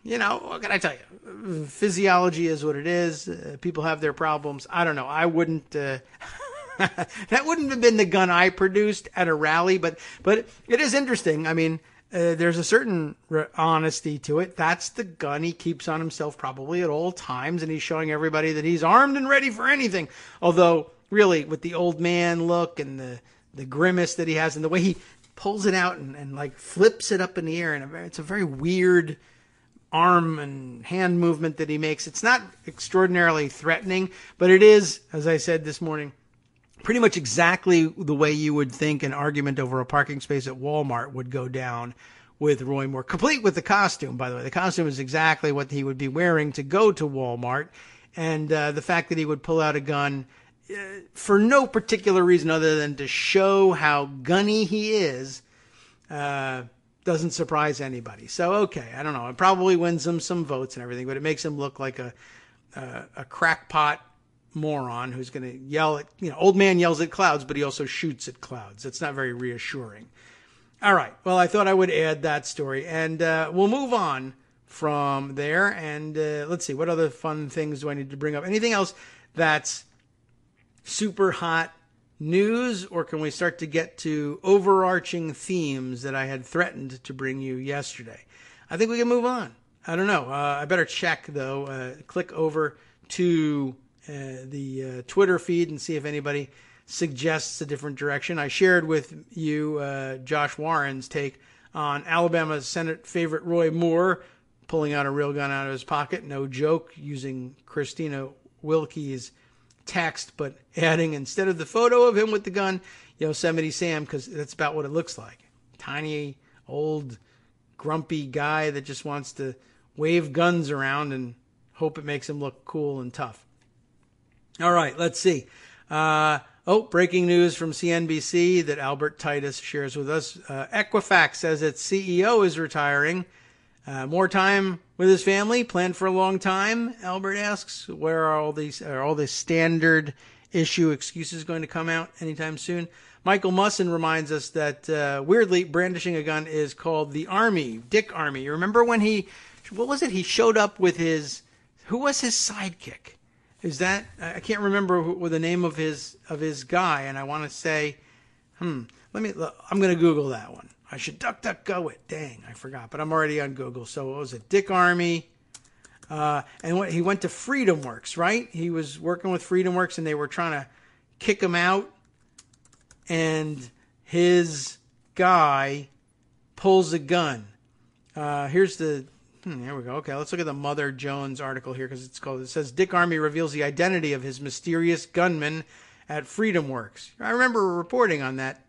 what can I tell you? Physiology is what it is. People have their problems. I don't know. I wouldn't. That wouldn't have been the gun I produced at a rally, but it is interesting. I mean, there's a certain honesty to it. That's the gun he keeps on himself probably at all times, and he's showing everybody that he's armed and ready for anything. Although, really, with the old man look and the grimace that he has and the way he pulls it out and like flips it up in the air, and it's a very weird arm and hand movement that he makes. It's not extraordinarily threatening, but it is, as I said this morning, pretty much exactly the way you would think an argument over a parking space at Walmart would go down with Roy Moore. Complete with the costume, by the way. The costume is exactly what he would be wearing to go to Walmart. And the fact that he would pull out a gun for no particular reason other than to show how gunny he is doesn't surprise anybody. So, okay, I don't know. It probably wins him some votes and everything, but it makes him look like a crackpot moron who's going to yell at, old man yells at clouds, but he also shoots at clouds. That's not very reassuring. All right. Well, I thought I would add that story, and we'll move on from there. And let's see, what other fun things do I need to bring up? Anything else that's super hot news, or can we start to get to overarching themes that I had threatened to bring you yesterday? I think we can move on. I don't know. I better check, though. Click over to the Twitter feed and see if anybody suggests a different direction. I shared with you Josh Warren's take on Alabama Senate favorite Roy Moore pulling out a real gun out of his pocket. No joke, using Christina Wilkie's text, but adding, instead of the photo of him with the gun, Yosemite Sam, because that's about what it looks like. Tiny, old, grumpy guy that just wants to wave guns around and hope it makes him look cool and tough. All right, let's see. Breaking news from CNBC that Albert Titus shares with us. Equifax says its CEO is retiring. More time with his family, planned for a long time, Albert asks. Where are all the standard issue excuses going to come out anytime soon? Michael Musson reminds us that, weirdly, brandishing a gun is called the Army, Dick Army. You remember when he showed up with who was his sidekick? Is that, I can't remember what the name of his guy, and I want to say, I'm going to Google that one. I should DuckDuckGo it. Dang, I forgot, but I'm already on Google. So what was it? Dick Army. And he went to FreedomWorks, right? He was working with FreedomWorks, and they were trying to kick him out. And his guy pulls a gun. Here we go. Okay, let's look at the Mother Jones article here, because it says Dick Army reveals the identity of his mysterious gunman at FreedomWorks. I remember reporting on that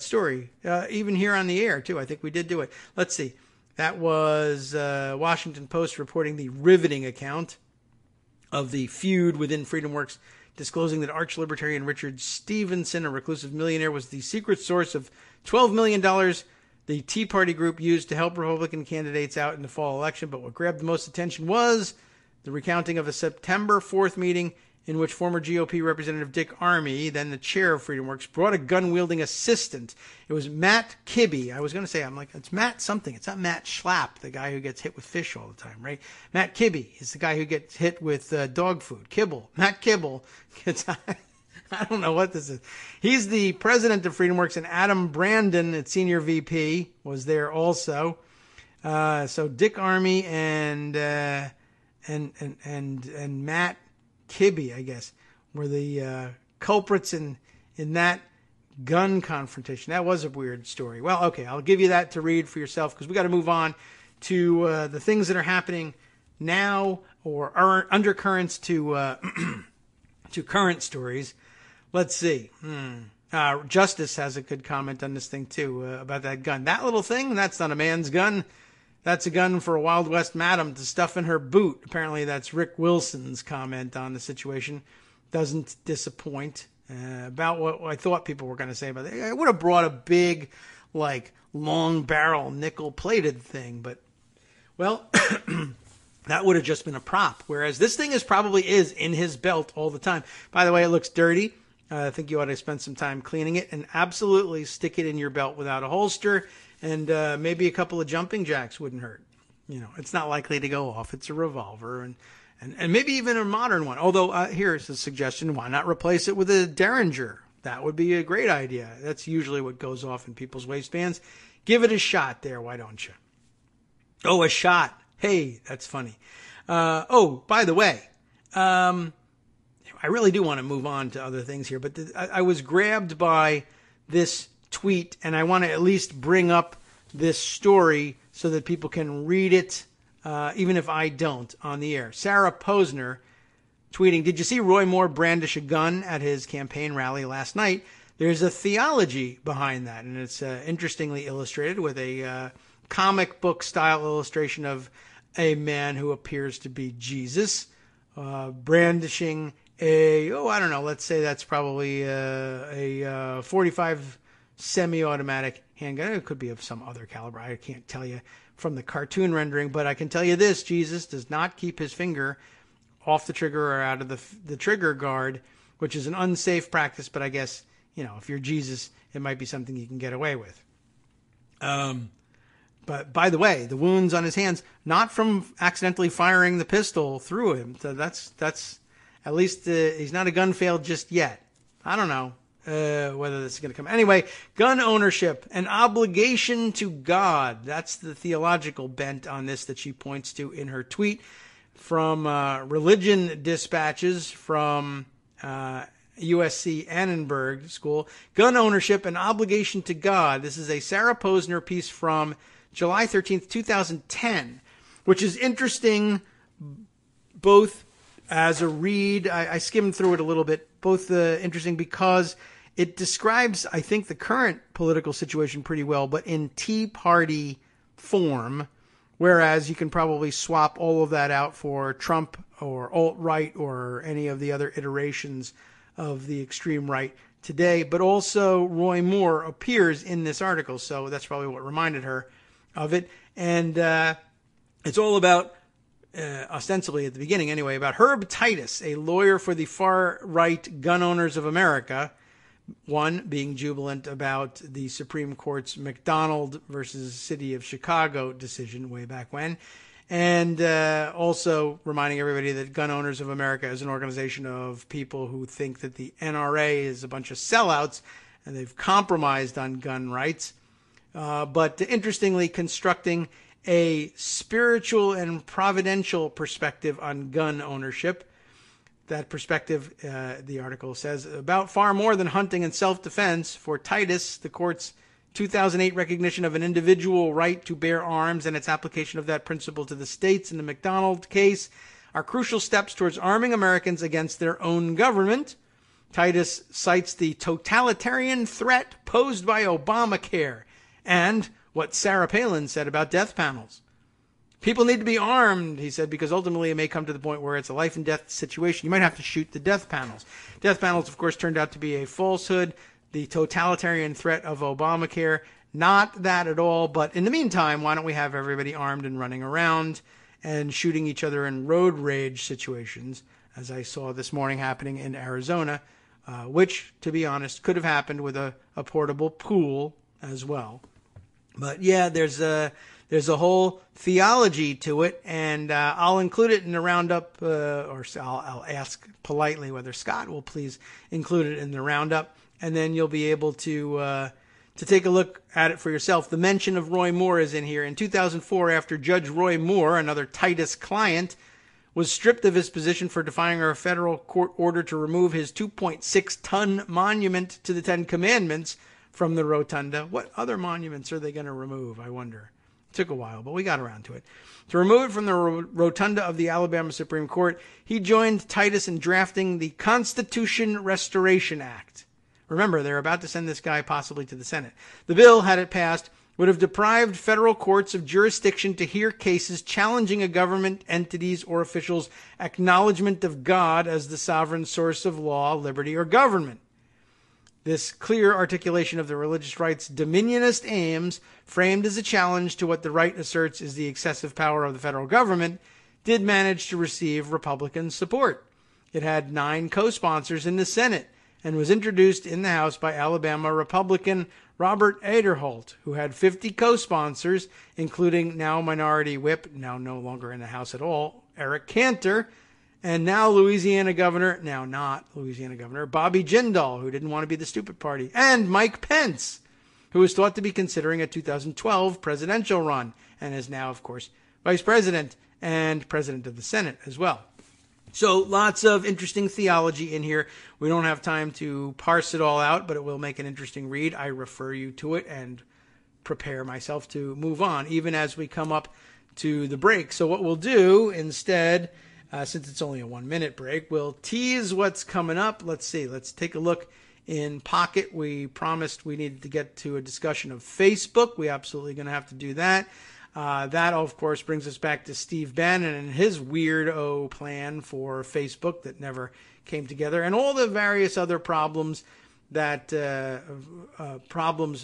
story, even here on the air, too. I think we did do it. Let's see. That was Washington Post reporting the riveting account of the feud within FreedomWorks, disclosing that arch-libertarian Richard Stevenson, a reclusive millionaire, was the secret source of $12 million the Tea Party group used to help Republican candidates out in the fall election. But what grabbed the most attention was the recounting of a September 4th meeting in which former GOP Representative Dick Army, then the chair of FreedomWorks, brought a gun-wielding assistant. It was Matt Kibbe. I was going to say, it's Matt something. It's not Matt Schlapp, the guy who gets hit with fish all the time, right? Matt Kibbe is the guy who gets hit with dog food. Kibble. Matt Kibble gets... I don't know what this is. He's the president of FreedomWorks, and Adam Brandon, its senior VP, was there also. So Dick Army and Matt Kibbe, I guess, were the culprits in that gun confrontation. That was a weird story. Well, okay, I'll give you that to read for yourself, because we got to move on to the things that are happening now, or are undercurrents to to current stories. Let's see. Justice has a good comment on this thing, too, about that gun. That little thing, that's not a man's gun. That's a gun for a Wild West madam to stuff in her boot. Apparently, that's Rick Wilson's comment on the situation. Doesn't disappoint. About what I thought people were going to say about it. I would have brought a big, long barrel, nickel-plated thing. But, well... that would have just been a prop, whereas this thing probably is in his belt all the time. By the way, it looks dirty. I think you ought to spend some time cleaning it, and absolutely stick it in your belt without a holster, and maybe a couple of jumping jacks wouldn't hurt. it's not likely to go off. It's a revolver, and maybe even a modern one. Although here's a suggestion: why not replace it with a Derringer? That would be a great idea. That's usually what goes off in people's waistbands. Give it a shot there, why don't you? Oh, a shot. Hey, that's funny. By the way, I really do want to move on to other things here, but I was grabbed by this tweet, and I want to at least bring up this story so that people can read it, even if I don't, on the air. Sarah Posner tweeting, "Did you see Roy Moore brandish a gun at his campaign rally last night? There's a theology behind that, and it's interestingly illustrated with a comic book style illustration of a man who appears to be Jesus, brandishing let's say that's probably a 45 semi-automatic handgun. It could be of some other caliber. I can't tell you from the cartoon rendering, but I can tell you this: Jesus does not keep his finger off the trigger or out of the trigger guard, which is an unsafe practice, but I guess, if you're Jesus, it might be something you can get away with. But by the way, the wounds on his hands, not from accidentally firing the pistol through him. So that's at least he's not a gun failed just yet. I don't know whether this is going to come. Anyway, gun ownership, an obligation to God. That's the theological bent on this that she points to in her tweet. From Religion Dispatches from USC Annenberg School. Gun ownership, an obligation to God. This is a Sarah Posner piece from July 13th, 2010, which is interesting both as a read. I skimmed through it a little bit. Both interesting because it describes, I think, the current political situation pretty well, but in Tea Party form. Whereas you can probably swap all of that out for Trump or alt-right or any of the other iterations of the extreme right today. But also Roy Moore appears in this article, so that's probably what reminded her of it. And it's all about, ostensibly at the beginning anyway, about Herb Titus, a lawyer for the far-right gun owners of America. One, being jubilant about the Supreme Court's McDonald versus City of Chicago decision way back when. And also reminding everybody that Gun Owners of America is an organization of people who think that the NRA is a bunch of sellouts and they've compromised on gun rights. But interestingly, constructing a spiritual and providential perspective on gun ownership. That perspective, the article says, about far more than hunting and self-defense. For Titus, the court's 2008 recognition of an individual right to bear arms and its application of that principle to the states in the McDonald case are crucial steps towards arming Americans against their own government. Titus cites the totalitarian threat posed by Obamacare and what Sarah Palin said about death panels. People need to be armed, he said, because ultimately it may come to the point where it's a life and death situation. You might have to shoot the death panels. Death panels, of course, turned out to be a falsehood. The totalitarian threat of Obamacare, not that at all. But in the meantime, why don't we have everybody armed and running around and shooting each other in road rage situations, as I saw this morning happening in Arizona, which, to be honest, could have happened with a portable pool as well. But yeah, there's a whole theology to it, and I'll include it in the roundup, or I'll ask politely whether Scott will please include it in the roundup, and then you'll be able to take a look at it for yourself. The mention of Roy Moore is in here. In 2004, after Judge Roy Moore, another Titus client, was stripped of his position for defying a federal court order to remove his 2.6-ton monument to the Ten Commandments from the rotunda. What other monuments are they going to remove, I wonder? Took a while, but we got around to it. To remove it from the rotunda of the Alabama Supreme Court, he joined Titus in drafting the Constitution Restoration Act. Remember, they're about to send this guy possibly to the Senate. The bill, had it passed, would have deprived federal courts of jurisdiction to hear cases challenging a government entity's or official's acknowledgement of God as the sovereign source of law, liberty, or government. This clear articulation of the religious right's dominionist aims, framed as a challenge to what the right asserts is the excessive power of the federal government, did manage to receive Republican support. It had 9 co-sponsors in the Senate and was introduced in the House by Alabama Republican Robert Aderholt, who had 50 co-sponsors, including now Minority Whip, now no longer in the House at all, Eric Cantor, and now Louisiana Governor, now not Louisiana Governor, Bobby Jindal, who didn't want to be the stupid party, and Mike Pence, who is thought to be considering a 2012 presidential run, and is now, of course, Vice President and President of the Senate as well. So lots of interesting theology in here. We don't have time to parse it all out, but it will make an interesting read. I refer you to it and prepare myself to move on, even as we come up to the break. So what we'll do instead, since it's only a 1-minute break, we'll tease what's coming up. Let's see. Let's take a look in Pocket. We promised we needed to get to a discussion of Facebook. We're absolutely going to have to do that. That, of course, brings us back to Steve Bannon and his weirdo plan for Facebook that never came together, and all the various other problems that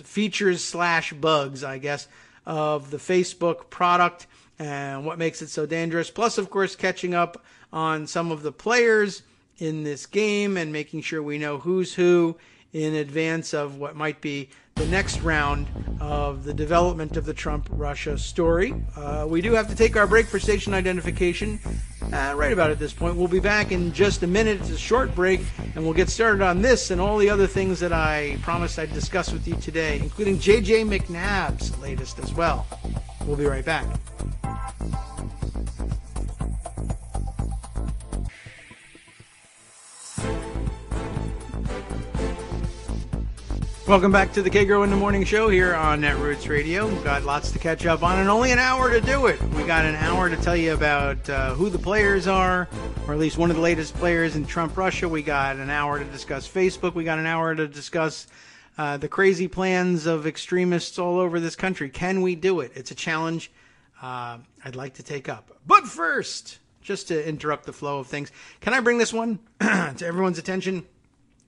features / bugs, I guess, of the Facebook product and what makes it so dangerous. Plus, of course, catching up on some of the players in this game and making sure we know who's who in advance of what might be the next round of the development of the Trump-Russia story. We do have to take our break for station identification right about at this point. We'll be back in just a minute. It's a short break, and we'll get started on this and all the other things that I promised I'd discuss with you today, including J.J. McNabb's latest as well. We'll be right back. Welcome back to the Kagro in the Morning Show here on Netroots Radio. We've got lots to catch up on and only an hour to do it. We got an hour to tell you about who the players are, or at least one of the latest players in Trump-Russia. We got an hour to discuss Facebook. We got an hour to discuss the crazy plans of extremists all over this country. Can we do it? It's a challenge I'd like to take up. But first, just to interrupt the flow of things, can I bring this one to everyone's attention?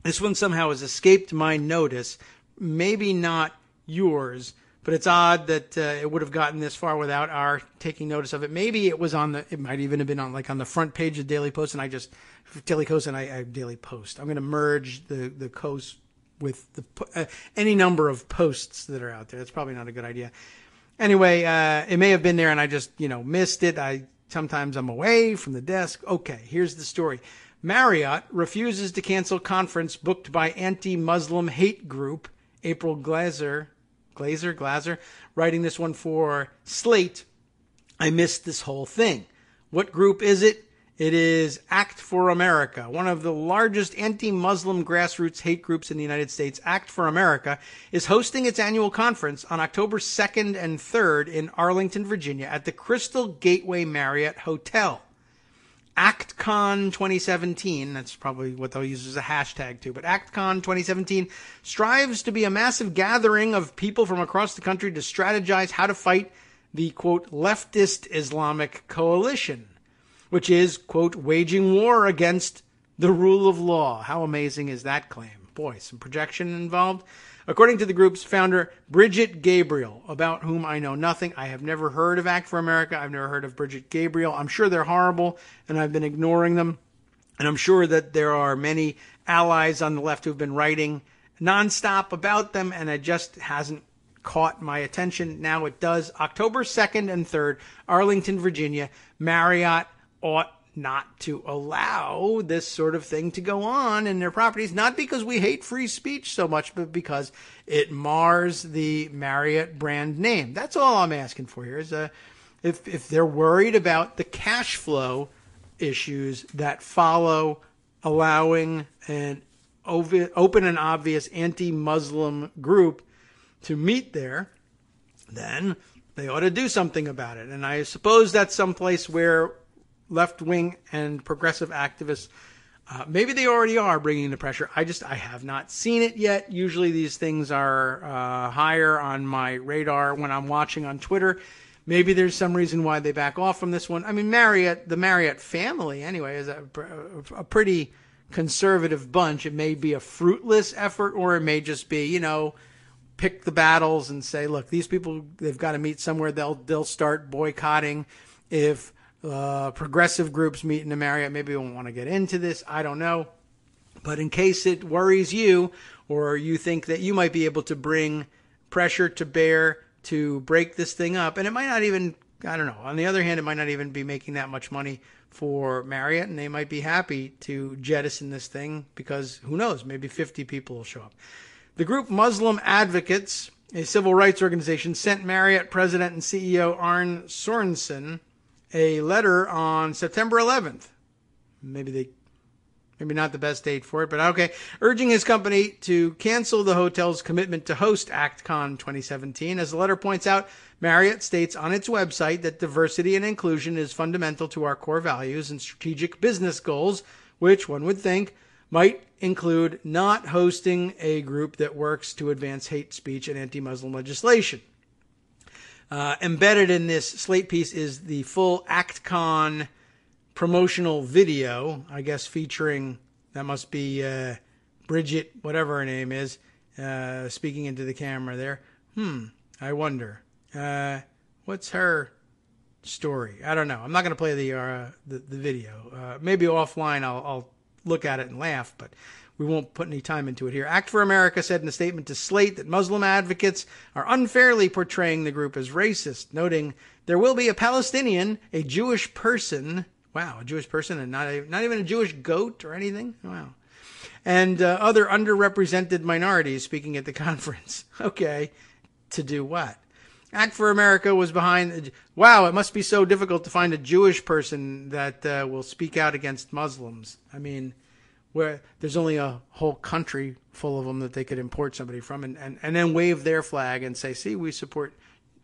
This one somehow has escaped my notice, maybe not yours, but it's odd that it would have gotten this far without our taking notice of it. Maybe it was it might even have been on the front page of Daily Post, and I Daily Post. I'm going to merge the Coast with any number of posts that are out there. That's probably not a good idea. Anyway, it may have been there and I just, missed it. Sometimes I'm away from the desk. Okay, here's the story. Marriott refuses to cancel conference booked by anti-Muslim hate group April Glaser, writing this one for Slate. I missed this whole thing. What group is it? It is Act for America, one of the largest anti-Muslim grassroots hate groups in the United States. Act for America is hosting its annual conference on October 2nd and 3rd in Arlington, Virginia at the Crystal Gateway Marriott Hotel. ActCon 2017, that's probably what they'll use as a hashtag too, but ActCon 2017 strives to be a massive gathering of people from across the country to strategize how to fight the, quote, leftist Islamic coalition, which is, quote, waging war against the rule of law. How amazing is that claim? Boy, some projection involved. According to the group's founder, Bridget Gabriel, about whom I know nothing. I have never heard of Act for America. I've never heard of Bridget Gabriel. I'm sure they're horrible, and I've been ignoring them. And I'm sure that there are many allies on the left who've been writing nonstop about them, and it just hasn't caught my attention. Now it does. October 2nd and 3rd, Arlington, Virginia. Marriott ought not to allow this sort of thing to go on in their properties, not because we hate free speech so much, but because it mars the Marriott brand name. That's all I'm asking for here is if they're worried about the cash flow issues that follow allowing an open and obvious anti-Muslim group to meet there, then they ought to do something about it. And I suppose that's someplace where left-wing and progressive activists, maybe they already are bringing the pressure. I have not seen it yet. Usually these things are higher on my radar when I'm watching on Twitter. Maybe there's some reason why they back off from this one. I mean, the Marriott family, anyway, is a pretty conservative bunch. It may be a fruitless effort, or it may just be, pick the battles and say, look, these people, they've got to meet somewhere. They'll start boycotting if progressive groups meet in the Marriott. Maybe we won't want to get into this. I don't know. But in case it worries you, or you think that you might be able to bring pressure to bear to break this thing up. And it might not even, I don't know. On the other hand, it might not even be making that much money for Marriott, and they might be happy to jettison this thing because who knows, maybe 50 people will show up. The group Muslim Advocates, a civil rights organization, sent Marriott President and CEO Arne Sorensen a letter on September 11th. Maybe not the best date for it, but okay. Urging his company to cancel the hotel's commitment to host ActCon 2017. As the letter points out, Marriott states on its website that diversity and inclusion is fundamental to our core values and strategic business goals, which one would think might include not hosting a group that works to advance hate speech and anti-Muslim legislation. Embedded in this Slate piece is the full ActCon promotional video, I guess featuring, that must be Bridget, whatever her name is, speaking into the camera there. I wonder. What's her story? I don't know. I'm not going to play the video. Maybe offline I'll look at it and laugh, but we won't put any time into it here. Act for America said in a statement to Slate that Muslim advocates are unfairly portraying the group as racist, noting there will be a Palestinian, a Jewish person, wow, a Jewish person and not even a Jewish goat or anything? Wow. And other underrepresented minorities speaking at the conference. Okay, to do what? Act for America was behind, wow, it must be so difficult to find a Jewish person that will speak out against Muslims. I mean, where there's only a whole country full of them that they could import somebody from and then wave their flag and say, see, we support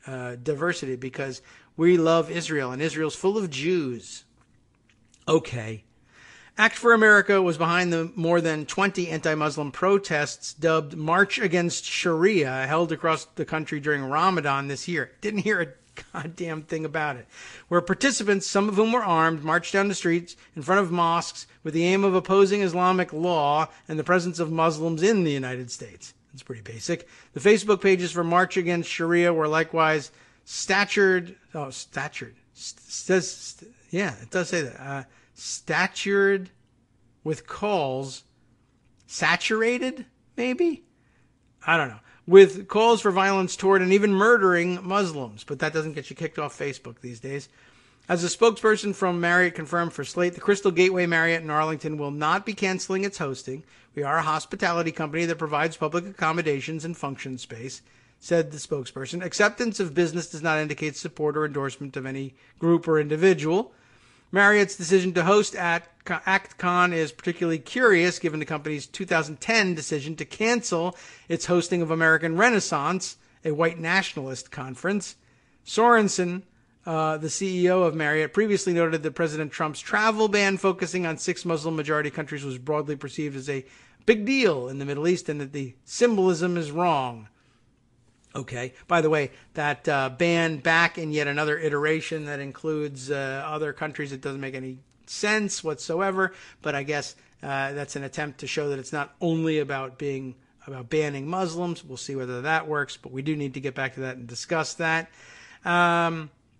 diversity because we love Israel and Israel's full of Jews. Okay. Act for America was behind the more than 20 anti-Muslim protests dubbed March Against Sharia held across the country during Ramadan this year. Didn't hear a goddamn thing about it. Where participants, some of whom were armed, marched down the streets in front of mosques with the aim of opposing Islamic law and the presence of Muslims in the United States. That's pretty basic. The Facebook pages for March Against Sharia were likewise statured. It does say that. Statured with calls, saturated, maybe? I don't know. With calls for violence toward and even murdering Muslims. But that doesn't get you kicked off Facebook these days. As a spokesperson from Marriott confirmed for Slate, the Crystal Gateway Marriott in Arlington will not be canceling its hosting. We are a hospitality company that provides public accommodations and function space, said the spokesperson. Acceptance of business does not indicate support or endorsement of any group or individual. Marriott's decision to host ActCon is particularly curious given the company's 2010 decision to cancel its hosting of American Renaissance, a white nationalist conference. Sorensen, the CEO of Marriott, previously noted that President Trump's travel ban focusing on 6 Muslim-majority countries was broadly perceived as a big deal in the Middle East and that the symbolism is wrong. Okay. By the way, that ban back in yet another iteration that includes other countries, it doesn't make any sense whatsoever. But I guess that's an attempt to show that it's not only about banning Muslims. We'll see whether that works, but we do need to get back to that and discuss that.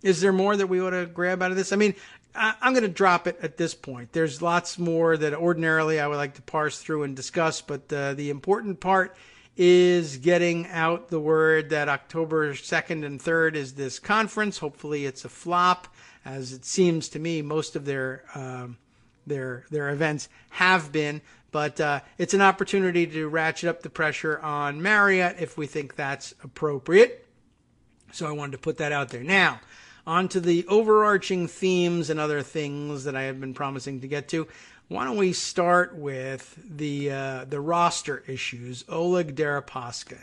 Is there more that we ought to grab out of this? I mean, I'm going to drop it at this point. There's lots more that ordinarily I would like to parse through and discuss, but the important part is getting out the word that October 2nd and 3rd is this conference. Hopefully it's a flop, as it seems to me most of their events have been. But it's an opportunity to ratchet up the pressure on Marriott if we think that's appropriate. So I wanted to put that out there. Now, on to the overarching themes and other things that I have been promising to get to. Why don't we start with the roster issues, Oleg Deripaska,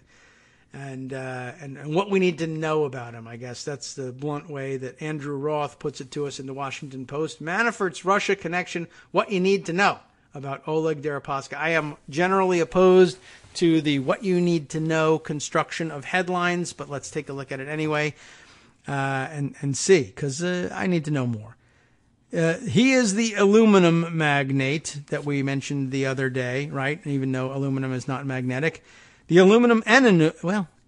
and what we need to know about him. I guess that's the blunt way that Andrew Roth puts it to us in the Washington Post. Manafort's Russia connection, what you need to know about Oleg Deripaska. I am generally opposed to the what you need to know construction of headlines, but let's take a look at it anyway and see, because I need to know more. He is the aluminum magnate that we mentioned the other day, right? Even though aluminum is not magnetic. The aluminum an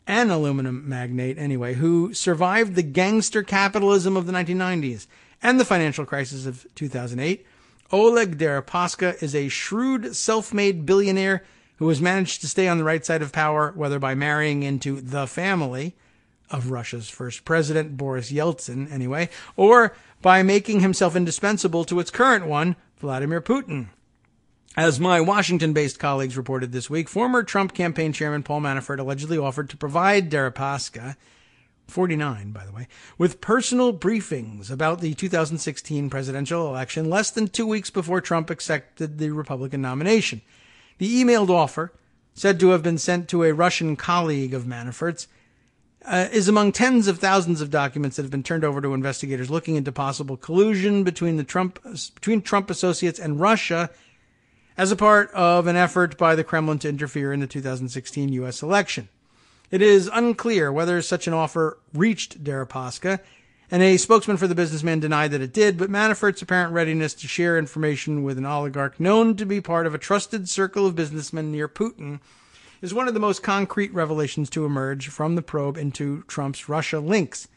aluminum magnate, anyway, who survived the gangster capitalism of the 1990s and the financial crisis of 2008. Oleg Deripaska is a shrewd, self-made billionaire who has managed to stay on the right side of power, whether by marrying into the family of Russia's first president, Boris Yeltsin, anyway, or by making himself indispensable to its current one, Vladimir Putin. As my Washington-based colleagues reported this week, former Trump campaign chairman Paul Manafort allegedly offered to provide Deripaska, 49, by the way, with personal briefings about the 2016 presidential election less than 2 weeks before Trump accepted the Republican nomination. The emailed offer, said to have been sent to a Russian colleague of Manafort's, is among tens of thousands of documents that have been turned over to investigators looking into possible collusion between Trump associates and Russia as a part of an effort by the Kremlin to interfere in the 2016 U.S. election. It is unclear whether such an offer reached Deripaska, and a spokesman for the businessman denied that it did, but Manafort's apparent readiness to share information with an oligarch known to be part of a trusted circle of businessmen near Putin is one of the most concrete revelations to emerge from the probe into Trump's Russia links.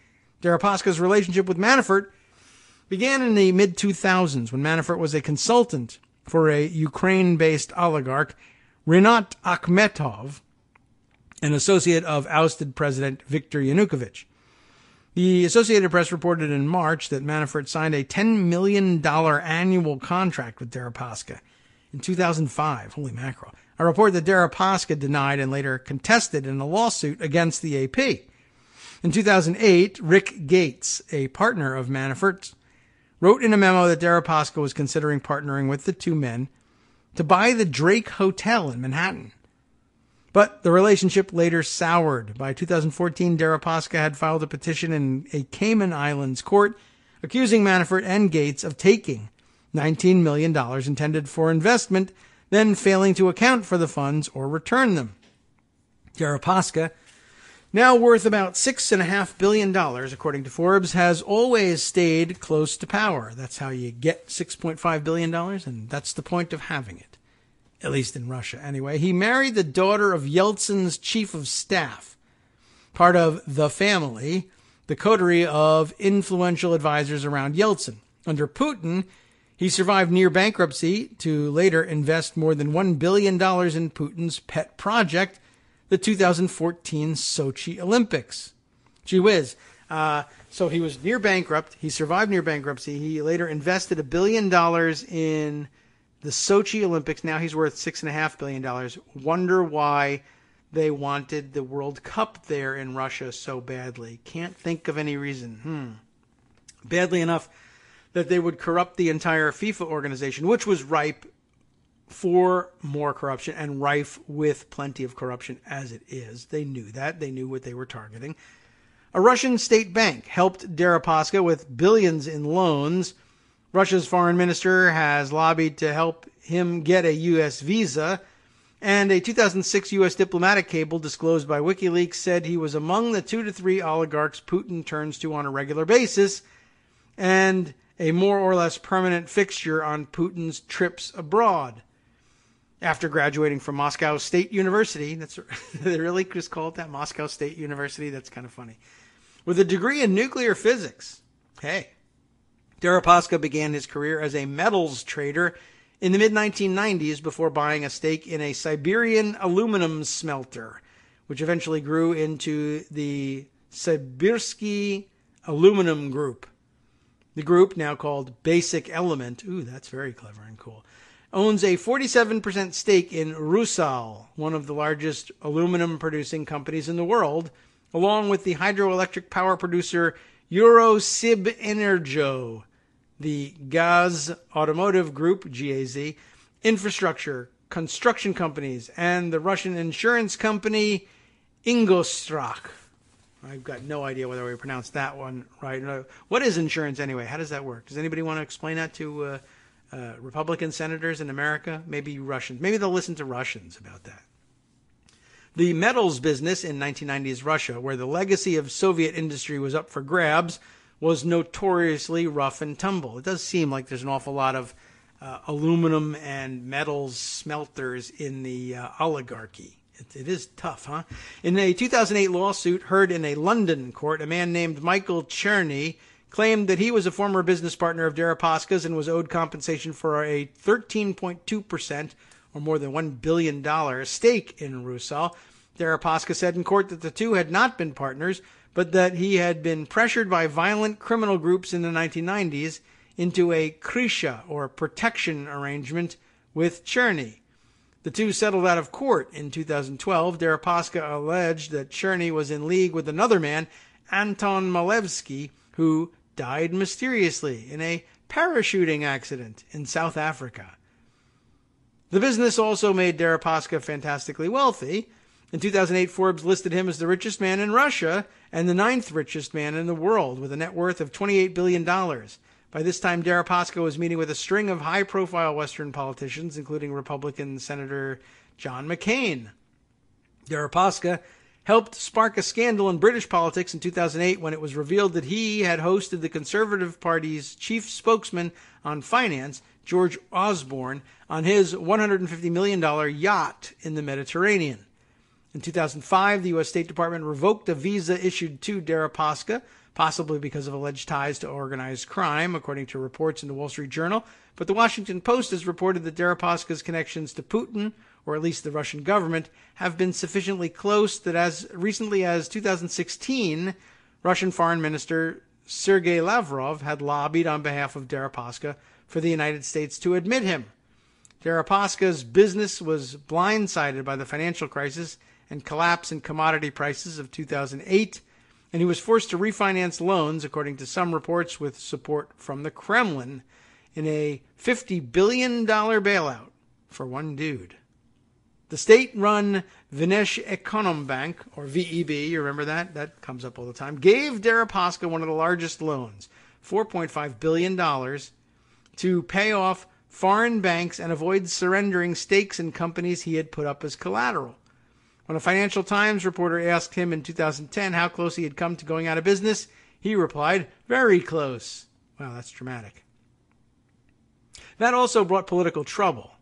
Deripaska's relationship with Manafort began in the mid-2000s when Manafort was a consultant for a Ukraine-based oligarch, Rinat Akhmetov, an associate of ousted President Viktor Yanukovych. The Associated Press reported in March that Manafort signed a $10 million annual contract with Deripaska in 2005. Holy mackerel. A report that Deripaska denied and later contested in a lawsuit against the AP. In 2008, Rick Gates, a partner of Manafort's, wrote in a memo that Deripaska was considering partnering with the two men to buy the Drake Hotel in Manhattan. But the relationship later soured. By 2014, Deripaska had filed a petition in a Cayman Islands court accusing Manafort and Gates of taking $19 million intended for investment, then failing to account for the funds or return them. Deripaska, now worth about $6.5 billion, according to Forbes, has always stayed close to power. That's how you get $6.5 billion, and that's the point of having it. At least in Russia, anyway. He married the daughter of Yeltsin's chief of staff, part of the family, the coterie of influential advisors around Yeltsin. Under Putin, he survived near bankruptcy to later invest more than $1 billion in Putin's pet project, the 2014 Sochi Olympics. Gee whiz. So he was near bankrupt. He survived near bankruptcy. He later invested $1 billion in the Sochi Olympics. Now he's worth $6.5 billion. Wonder why they wanted the World Cup there in Russia so badly. Can't think of any reason. Badly enough that they would corrupt the entire FIFA organization, which was ripe for more corruption and rife with plenty of corruption as it is. They knew that. They knew what they were targeting. A Russian state bank helped Deripaska with billions in loans. Russia's foreign minister has lobbied to help him get a U.S. visa, and a 2006 U.S. diplomatic cable disclosed by WikiLeaks said he was among the 2 to 3 oligarchs Putin turns to on a regular basis, and a more or less permanent fixture on Putin's trips abroad. After graduating from Moscow State University, they really just call it that, Moscow State University? That's kind of funny. With a degree in nuclear physics. Hey. Deripaska began his career as a metals trader in the mid-1990s before buying a stake in a Siberian aluminum smelter, which eventually grew into the Sibirsky Aluminum Group. The group, now called Basic Element, that's very clever and cool, owns a 47% stake in Rusal, one of the largest aluminum-producing companies in the world, along with the hydroelectric power producer Eurosibenergo, the Gaz Automotive Group, GAZ, infrastructure, construction companies, and the Russian insurance company Ingostrak. I've got no idea whether we pronounced that one right. What is insurance anyway? How does that work? Does anybody want to explain that to Republican senators in America? Maybe Russians. Maybe they'll listen to Russians about that. The metals business in 1990s Russia, where the legacy of Soviet industry was up for grabs, was notoriously rough and tumble. It does seem like there's an awful lot of aluminum and metals smelters in the oligarchy. It is tough, huh? In a 2008 lawsuit heard in a London court, a man named Michael Cherney claimed that he was a former business partner of Deripaska's and was owed compensation for a 13.2% or more than $1 billion stake in Rusal. Deripaska said in court that the two had not been partners, but that he had been pressured by violent criminal groups in the 1990s into a krisha, or protection arrangement, with Cherny. The two settled out of court in 2012. Deripaska alleged that Cherny was in league with another man, Anton Malevsky, who died mysteriously in a parachuting accident in South Africa. The business also made Deripaska fantastically wealthy. In 2008, Forbes listed him as the richest man in Russia and the 9th richest man in the world, with a net worth of $28 billion. By this time, Deripaska was meeting with a string of high-profile Western politicians, including Republican Senator John McCain. Deripaska helped spark a scandal in British politics in 2008 when it was revealed that he had hosted the Conservative Party's chief spokesman on finance, George Osborne, on his $150 million yacht in the Mediterranean. In 2005, the U.S. State Department revoked a visa issued to Deripaska, possibly because of alleged ties to organized crime, according to reports in the Wall Street Journal. But the Washington Post has reported that Deripaska's connections to Putin, or at least the Russian government, have been sufficiently close that as recently as 2016, Russian Foreign Minister Sergei Lavrov had lobbied on behalf of Deripaska for the United States to admit him. Deripaska's business was blindsided by the financial crisis and collapse in commodity prices of 2008, and he was forced to refinance loans, according to some reports, with support from the Kremlin, in a $50 billion bailout for one dude. The state-run Vinesh Ekonombank, or VEB, you remember that? That comes up all the time, gave Deripaska one of the largest loans, $4.5 billion, to pay off foreign banks and avoid surrendering stakes in companies he had put up as collateral. When a Financial Times reporter asked him in 2010 how close he had come to going out of business, he replied, "Very close." Wow, that's dramatic. That also brought political trouble.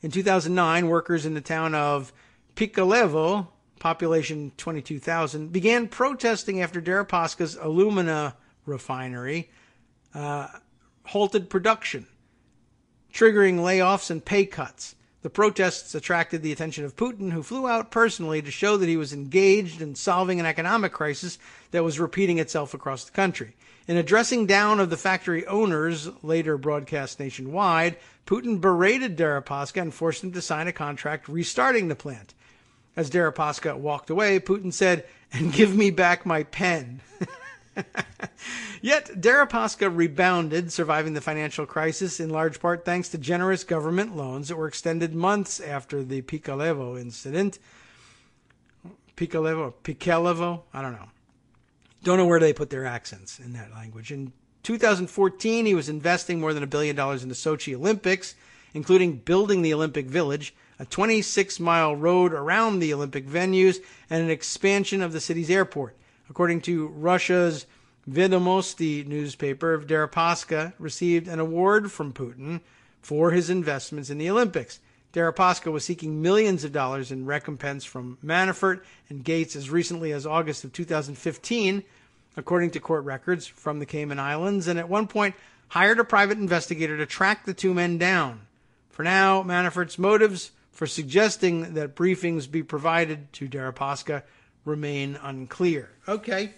In 2009, workers in the town of Pikalevo, population 22,000, began protesting after Deripaska's alumina refinery halted production, triggering layoffs and pay cuts. The protests attracted the attention of Putin, who flew out personally to show that he was engaged in solving an economic crisis that was repeating itself across the country. In a dressing down of the factory owners, later broadcast nationwide, Putin berated Deripaska and forced him to sign a contract restarting the plant. As Deripaska walked away, Putin said, "And give me back my pen." Yet Deripaska rebounded, surviving the financial crisis in large part thanks to generous government loans that were extended months after the Pikalevo incident. Pikalevo? I don't know. Don't know where they put their accents in that language. In 2014, he was investing more than $1 billion in the Sochi Olympics, including building the Olympic Village, a 26-mile road around the Olympic venues, and an expansion of the city's airport. According to Russia's Vedomosti newspaper, Deripaska received an award from Putin for his investments in the Olympics. Deripaska was seeking millions of dollars in recompense from Manafort and Gates as recently as August of 2015, according to court records from the Cayman Islands, and at one point hired a private investigator to track the two men down. For now, Manafort's motives for suggesting that briefings be provided to Deripaska remain unclear. Okay.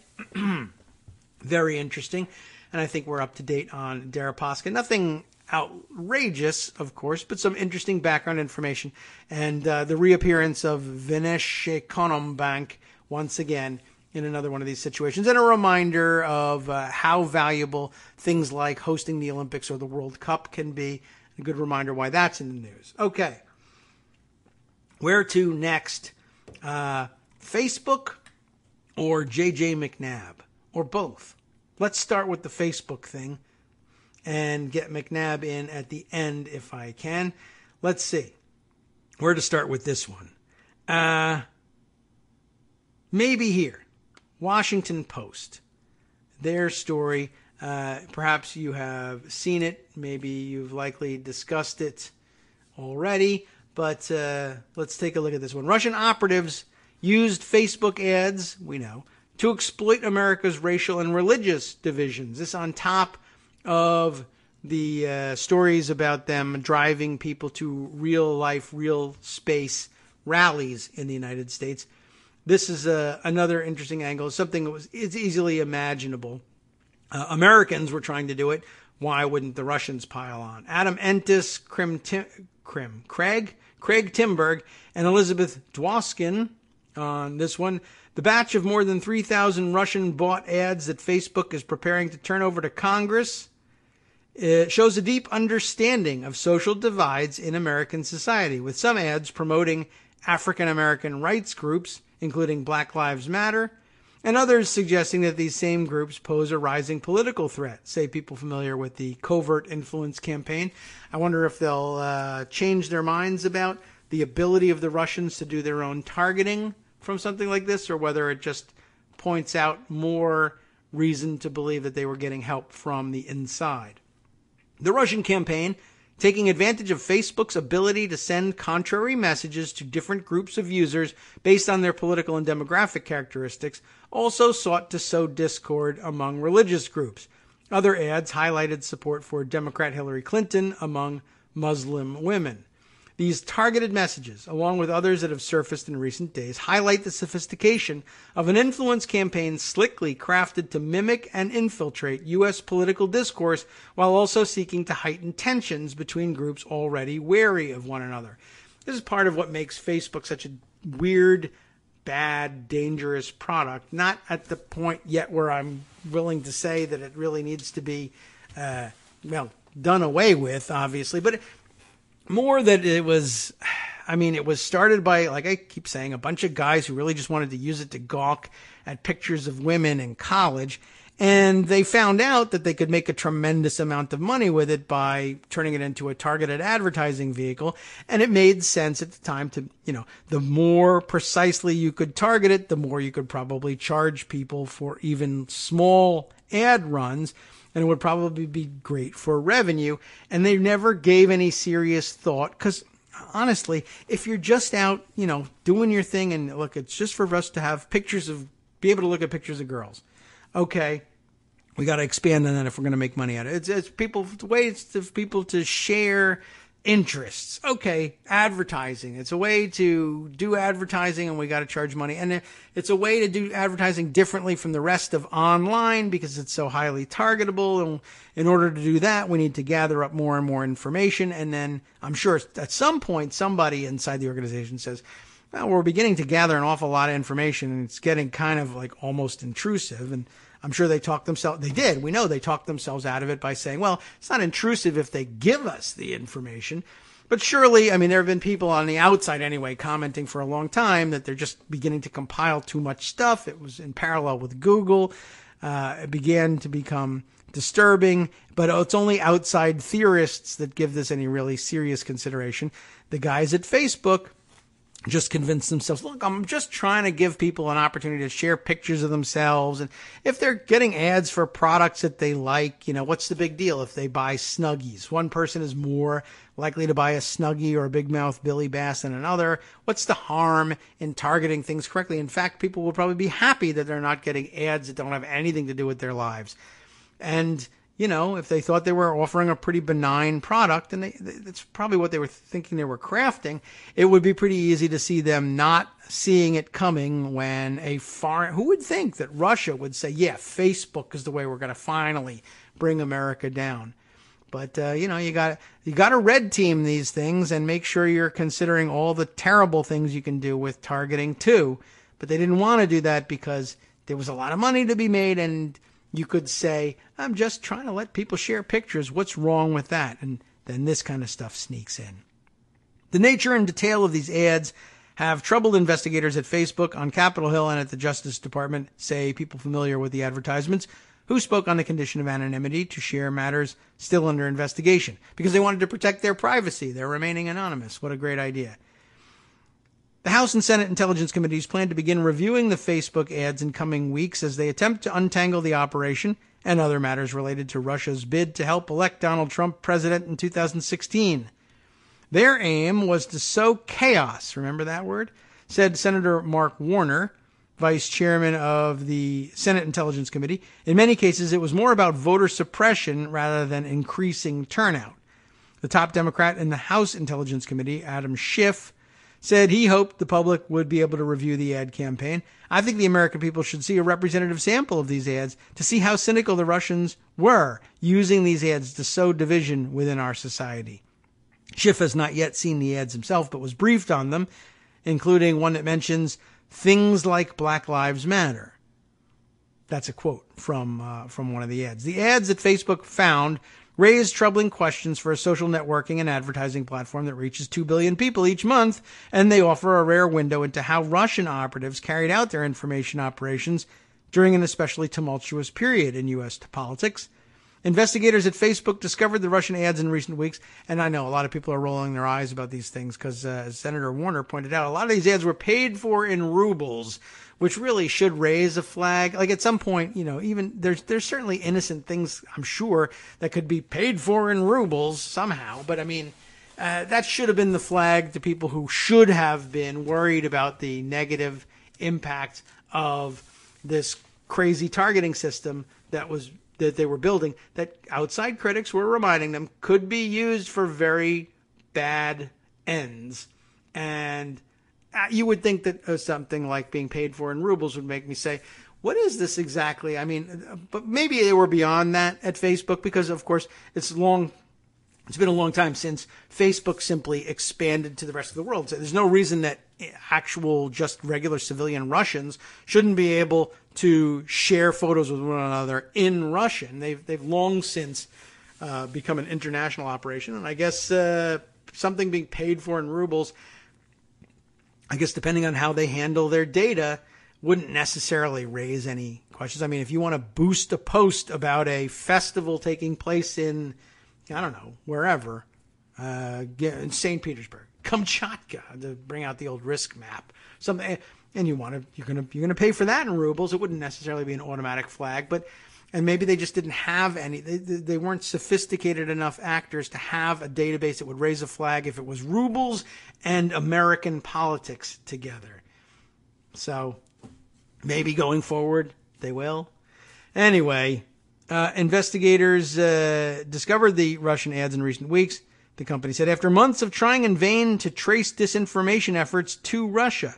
Very interesting. And I think we're up to date on Deripaska. Nothing outrageous, of course, but some interesting background information. And the reappearance of Vinesh Ekonombank once again in another one of these situations. And a reminder of how valuable things like hosting the Olympics or the World Cup can be. A good reminder why that's in the news. Okay. Where to next? Facebook or J.J. McNabb? Or both. Let's start with the Facebook thing and get McNabb in at the end if I can. Let's see. Where to start with this one? Maybe here. Washington Post. Their story. Perhaps you have seen it. Maybe you've likely discussed it already. But let's take a look at this one. Russian operatives used Facebook ads, we know, to exploit America's racial and religious divisions. This on top of the stories about them driving people to real life, real space rallies in the United States. This is another interesting angle, something that it's easily imaginable. Americans were trying to do it. Why wouldn't the Russians pile on? Adam Entis, Craig Timberg, and Elizabeth Dwoskin on this one. The batch of more than 3,000 Russian-bought ads that Facebook is preparing to turn over to Congress shows a deep understanding of social divides in American society, with some ads promoting African-American rights groups, including Black Lives Matter, and others suggesting that these same groups pose a rising political threat, say people familiar with the covert influence campaign. I wonder if they'll change their minds about the ability of the Russians to do their own targeting from something like this, or whether it just points out more reason to believe that they were getting help from the inside. The Russian campaign, taking advantage of Facebook's ability to send contrary messages to different groups of users based on their political and demographic characteristics, also sought to sow discord among religious groups. Other ads highlighted support for Democrat Hillary Clinton among Muslim women. These targeted messages, along with others that have surfaced in recent days, highlight the sophistication of an influence campaign slickly crafted to mimic and infiltrate U.S. political discourse while also seeking to heighten tensions between groups already wary of one another. This is part of what makes Facebook such a weird, bad, dangerous product. Not at the point yet where I'm willing to say that it really needs to be, done away with, obviously, but more that it was started by, like I keep saying, a bunch of guys who really just wanted to use it to gawk at pictures of women in college. And they found out that they could make a tremendous amount of money with it by turning it into a targeted advertising vehicle. And it made sense at the time to, the more precisely you could target it, the more you could probably charge people for even small ad runs. And it would probably be great for revenue. And they never gave any serious thought because, honestly, if you're just out, doing your thing and look, it's just for us to have be able to look at pictures of girls. Okay, we got to expand on that if we're going to make money out of it. It's ways for people to share interests. Okay, advertising. It's a way to do advertising and we got to charge money. And it's a way to do advertising differently from the rest of online because it's so highly targetable. And in order to do that, we need to gather up more and more information. And then I'm sure at some point, somebody inside the organization says, well, we're beginning to gather an awful lot of information and it's getting kind of like almost intrusive. And I'm sure they talked themselves out of it by saying, well, it's not intrusive if they give us the information. But surely, there have been people on the outside anyway commenting for a long time that they're just beginning to compile too much stuff. It was in parallel with Google. It began to become disturbing, but it's only outside theorists that give this any really serious consideration. The guys at Facebook just convince themselves, look, I'm just trying to give people an opportunity to share pictures of themselves. And if they're getting ads for products that they like, what's the big deal if they buy Snuggies? One person is more likely to buy a Snuggie or a Big Mouth Billy Bass than another. What's the harm in targeting things correctly? In fact, people will probably be happy that they're not getting ads that don't have anything to do with their lives. And if they thought they were offering a pretty benign product, and that's probably what they were thinking they were crafting, it would be pretty easy to see them not seeing it coming when who would think that Russia would say, yeah, Facebook is the way we're going to finally bring America down. But, you got to red team these things and make sure you're considering all the terrible things you can do with targeting too. But they didn't want to do that because there was a lot of money to be made, and you could say, I'm just trying to let people share pictures. What's wrong with that? And then this kind of stuff sneaks in. The nature and detail of these ads have troubled investigators at Facebook, on Capitol Hill, and at the Justice Department, say people familiar with the advertisements, who spoke on the condition of anonymity to share matters still under investigation because they wanted to protect their privacy. They're remaining anonymous. What a great idea. The House and Senate Intelligence Committees plan to begin reviewing the Facebook ads in coming weeks as they attempt to untangle the operation and other matters related to Russia's bid to help elect Donald Trump president in 2016. Their aim was to sow chaos, remember that word, said Senator Mark Warner, vice chairman of the Senate Intelligence Committee. In many cases, it was more about voter suppression rather than increasing turnout. The top Democrat in the House Intelligence Committee, Adam Schiff, said he hoped the public would be able to review the ad campaign. I think the American people should see a representative sample of these ads to see how cynical the Russians were using these ads to sow division within our society. Schiff has not yet seen the ads himself, but was briefed on them, including one that mentions things like Black Lives Matter. That's a quote from one of the ads. The ads that Facebook found raise troubling questions for a social networking and advertising platform that reaches 2 billion people each month, and they offer a rare window into how Russian operatives carried out their information operations during an especially tumultuous period in U.S. politics. Investigators at Facebook discovered the Russian ads in recent weeks, and I know a lot of people are rolling their eyes about these things because, as Senator Warner pointed out, a lot of these ads were paid for in rubles, which really should raise a flag. Like at some point, even there's certainly innocent things, I'm sure, that could be paid for in rubles somehow. But I mean, that should have been the flag to people who should have been worried about the negative impact of this crazy targeting system that they were building, that outside critics were reminding them could be used for very bad ends. And you would think that something like being paid for in rubles would make me say, what is this exactly? I mean, but maybe they were beyond that at Facebook because, of course, it's been a long time since Facebook simply expanded to the rest of the world. So there's no reason that actual, just regular civilian Russians shouldn't be able to share photos with one another in Russian. They've long since become an international operation. And I guess something being paid for in rubles, I guess depending on how they handle their data, wouldn't necessarily raise any questions. I mean, if you want to boost a post about a festival taking place in, I don't know, wherever, in St. Petersburg, Kamchatka, to bring out the old risk map, something, and you're gonna pay for that in rubles. It wouldn't necessarily be an automatic flag, and maybe they just didn't have any. They weren't sophisticated enough actors to have a database that would raise a flag if it was rubles and American politics together. So maybe going forward they will. Anyway. Investigators discovered the Russian ads in recent weeks. The company said after months of trying in vain to trace disinformation efforts to Russia,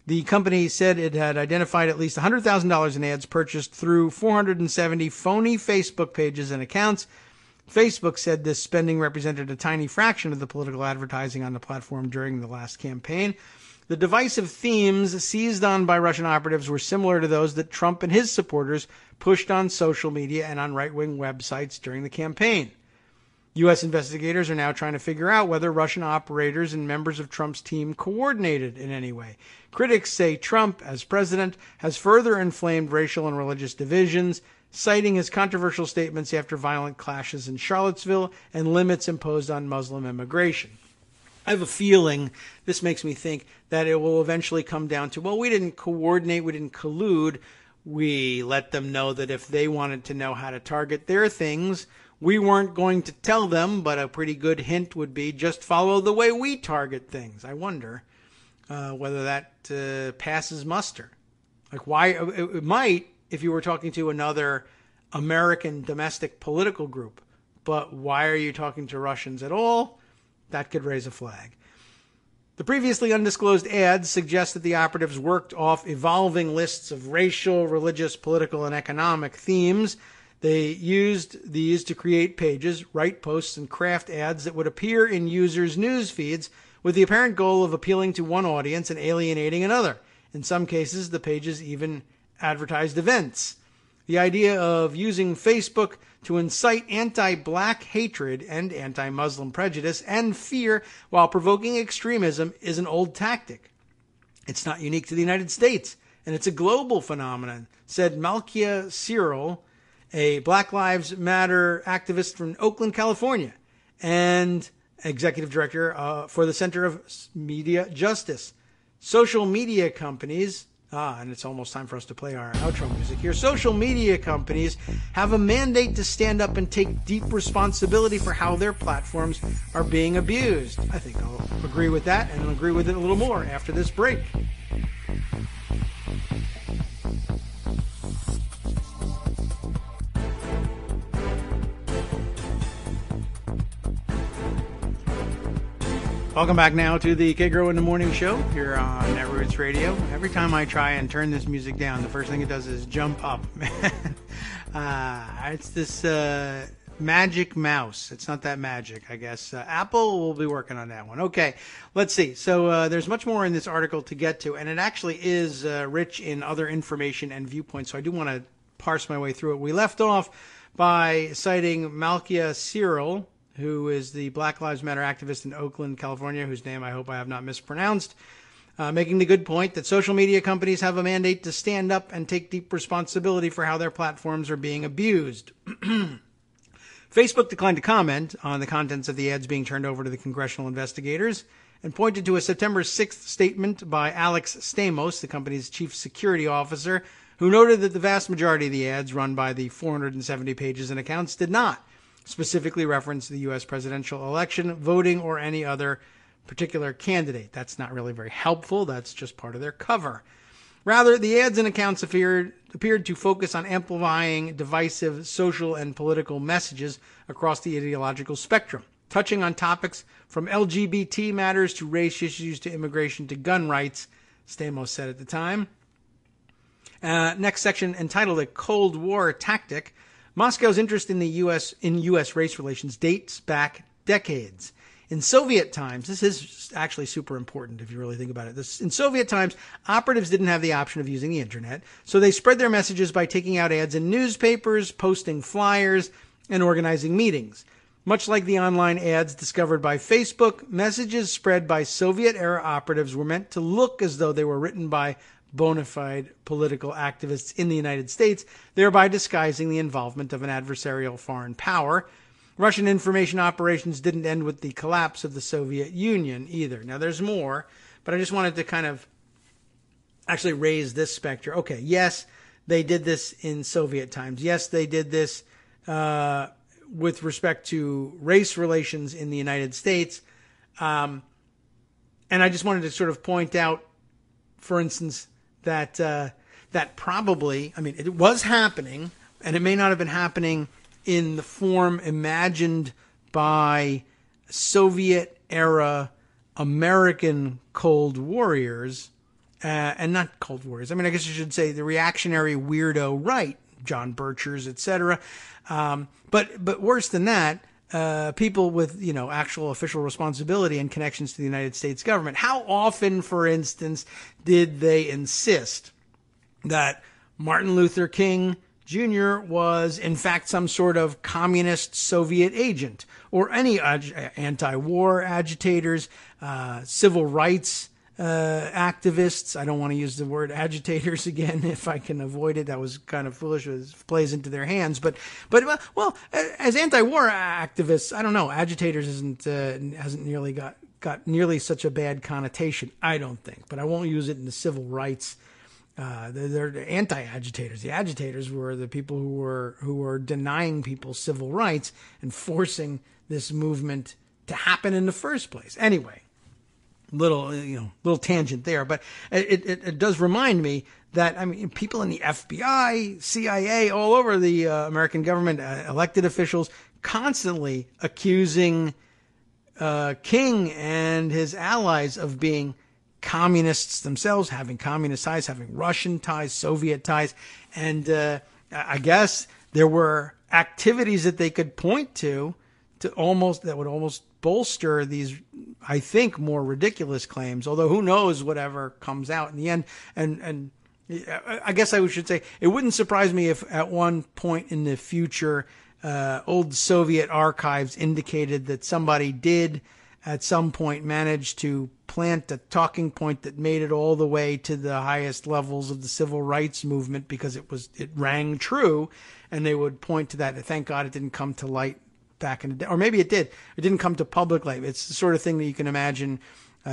the company said it had identified at least $100,000 in ads purchased through 470 phony Facebook pages and accounts. Facebook said this spending represented a tiny fraction of the political advertising on the platform during the last campaign. The divisive themes seized on by Russian operatives were similar to those that Trump and his supporters pushed on social media and on right-wing websites during the campaign. U.S. investigators are now trying to figure out whether Russian operators and members of Trump's team coordinated in any way. Critics say Trump, as president, has further inflamed racial and religious divisions, citing his controversial statements after violent clashes in Charlottesville and limits imposed on Muslim immigration. I have a feeling, this makes me think, that it will eventually come down to, well, we didn't coordinate, we didn't collude. We let them know that if they wanted to know how to target their things, we weren't going to tell them, but a pretty good hint would be just follow the way we target things. I wonder whether that passes muster. Like why it might if you were talking to another American domestic political group, but why are you talking to Russians at all? That could raise a flag. The previously undisclosed ads suggest that the operatives worked off evolving lists of racial, religious, political, and economic themes. They used these to create pages, write posts, and craft ads that would appear in users' news feeds with the apparent goal of appealing to one audience and alienating another. In some cases, the pages even advertised events. The idea of using Facebook to incite anti-black hatred and anti-Muslim prejudice and fear while provoking extremism is an old tactic. It's not unique to the United States, and it's a global phenomenon, said Malkia Cyril, a Black Lives Matter activist from Oakland, California, and executive director for the Center of Media Justice. Social media companies, and it's almost time for us to play our outro music here. Social media companies have a mandate to stand up and take deep responsibility for how their platforms are being abused. I think I'll agree with that, and I'll agree with it a little more after this break. Welcome back now to the Kagro in the Morning Show here on Netroots Radio. Every time I try and turn this music down, the first thing it does is jump up. It's this magic mouse. It's not that magic, I guess. Apple will be working on that one. Okay, let's see. So there's much more in this article to get to, and it actually is rich in other information and viewpoints, so I do want to parse my way through it. We left off by citing Malkia Cyril, who is the Black Lives Matter activist in Oakland, California, whose name I hope I have not mispronounced, making the good point that social media companies have a mandate to stand up and take deep responsibility for how their platforms are being abused. Facebook declined to comment on the contents of the ads being turned over to the congressional investigators and pointed to a September 6th statement by Alex Stamos, the company's chief security officer, who noted that the vast majority of the ads run by the 470 pages and accounts did not specifically reference the U.S. presidential election, voting, or any other particular candidate. That's not really very helpful. That's just part of their cover. Rather, the ads and accounts appeared to focus on amplifying divisive social and political messages across the ideological spectrum, touching on topics from LGBT matters to race issues to immigration to gun rights, Stamos said at the time. Next section, entitled A Cold War Tactic. Moscow's interest in the U.S. race relations dates back decades. In Soviet times, this is actually super important if you really think about it. In Soviet times, operatives didn't have the option of using the internet, so they spread their messages by taking out ads in newspapers, posting flyers, and organizing meetings. Much like the online ads discovered by Facebook, messages spread by Soviet-era operatives were meant to look as though they were written by bona fide political activists in the United States, thereby disguising the involvement of an adversarial foreign power. Russian information operations didn't end with the collapse of the Soviet Union either. Now, there's more, but I just wanted to kind of actually raise this specter. Okay, yes, they did this in Soviet times. Yes, they did this with respect to race relations in the United States. And I just wanted to sort of point out, for instance, that probably, I mean, it was happening, and it may not have been happening in the form imagined by Soviet-era American Cold Warriors, and not Cold Warriors. I mean, I guess you should say the reactionary weirdo right, John Birchers, etc. But worse than that, people with, actual official responsibility and connections to the United States government. How often, for instance, did they insist that Martin Luther King Jr. was, in fact, some sort of communist Soviet agent, or any anti-war agitators, civil rights activists? I don't want to use the word agitators again if I can avoid it. That was kind of foolish. It plays into their hands. But well, as anti-war activists, I don't know. Agitators hasn't nearly got nearly such a bad connotation, I don't think. But I won't use it in the civil rights. They're anti-agitators. The agitators were the people who were denying people civil rights and forcing this movement to happen in the first place. Anyway. Little tangent there, but it does remind me that, I mean, people in the FBI, CIA, all over the American government, elected officials, constantly accusing King and his allies of being communists themselves, having communist ties, having Russian ties, Soviet ties, and I guess there were activities that they could point to that would almost bolster these, I think, more ridiculous claims, although who knows whatever comes out in the end. And I guess I should say it wouldn't surprise me if at one point in the future old Soviet archives indicated that somebody did at some point manage to plant a talking point that made it all the way to the highest levels of the civil rights movement because it rang true, and they would point to that. Thank God it didn't come to light back in the day, or maybe it did. It didn't come to public light. It's the sort of thing that you can imagine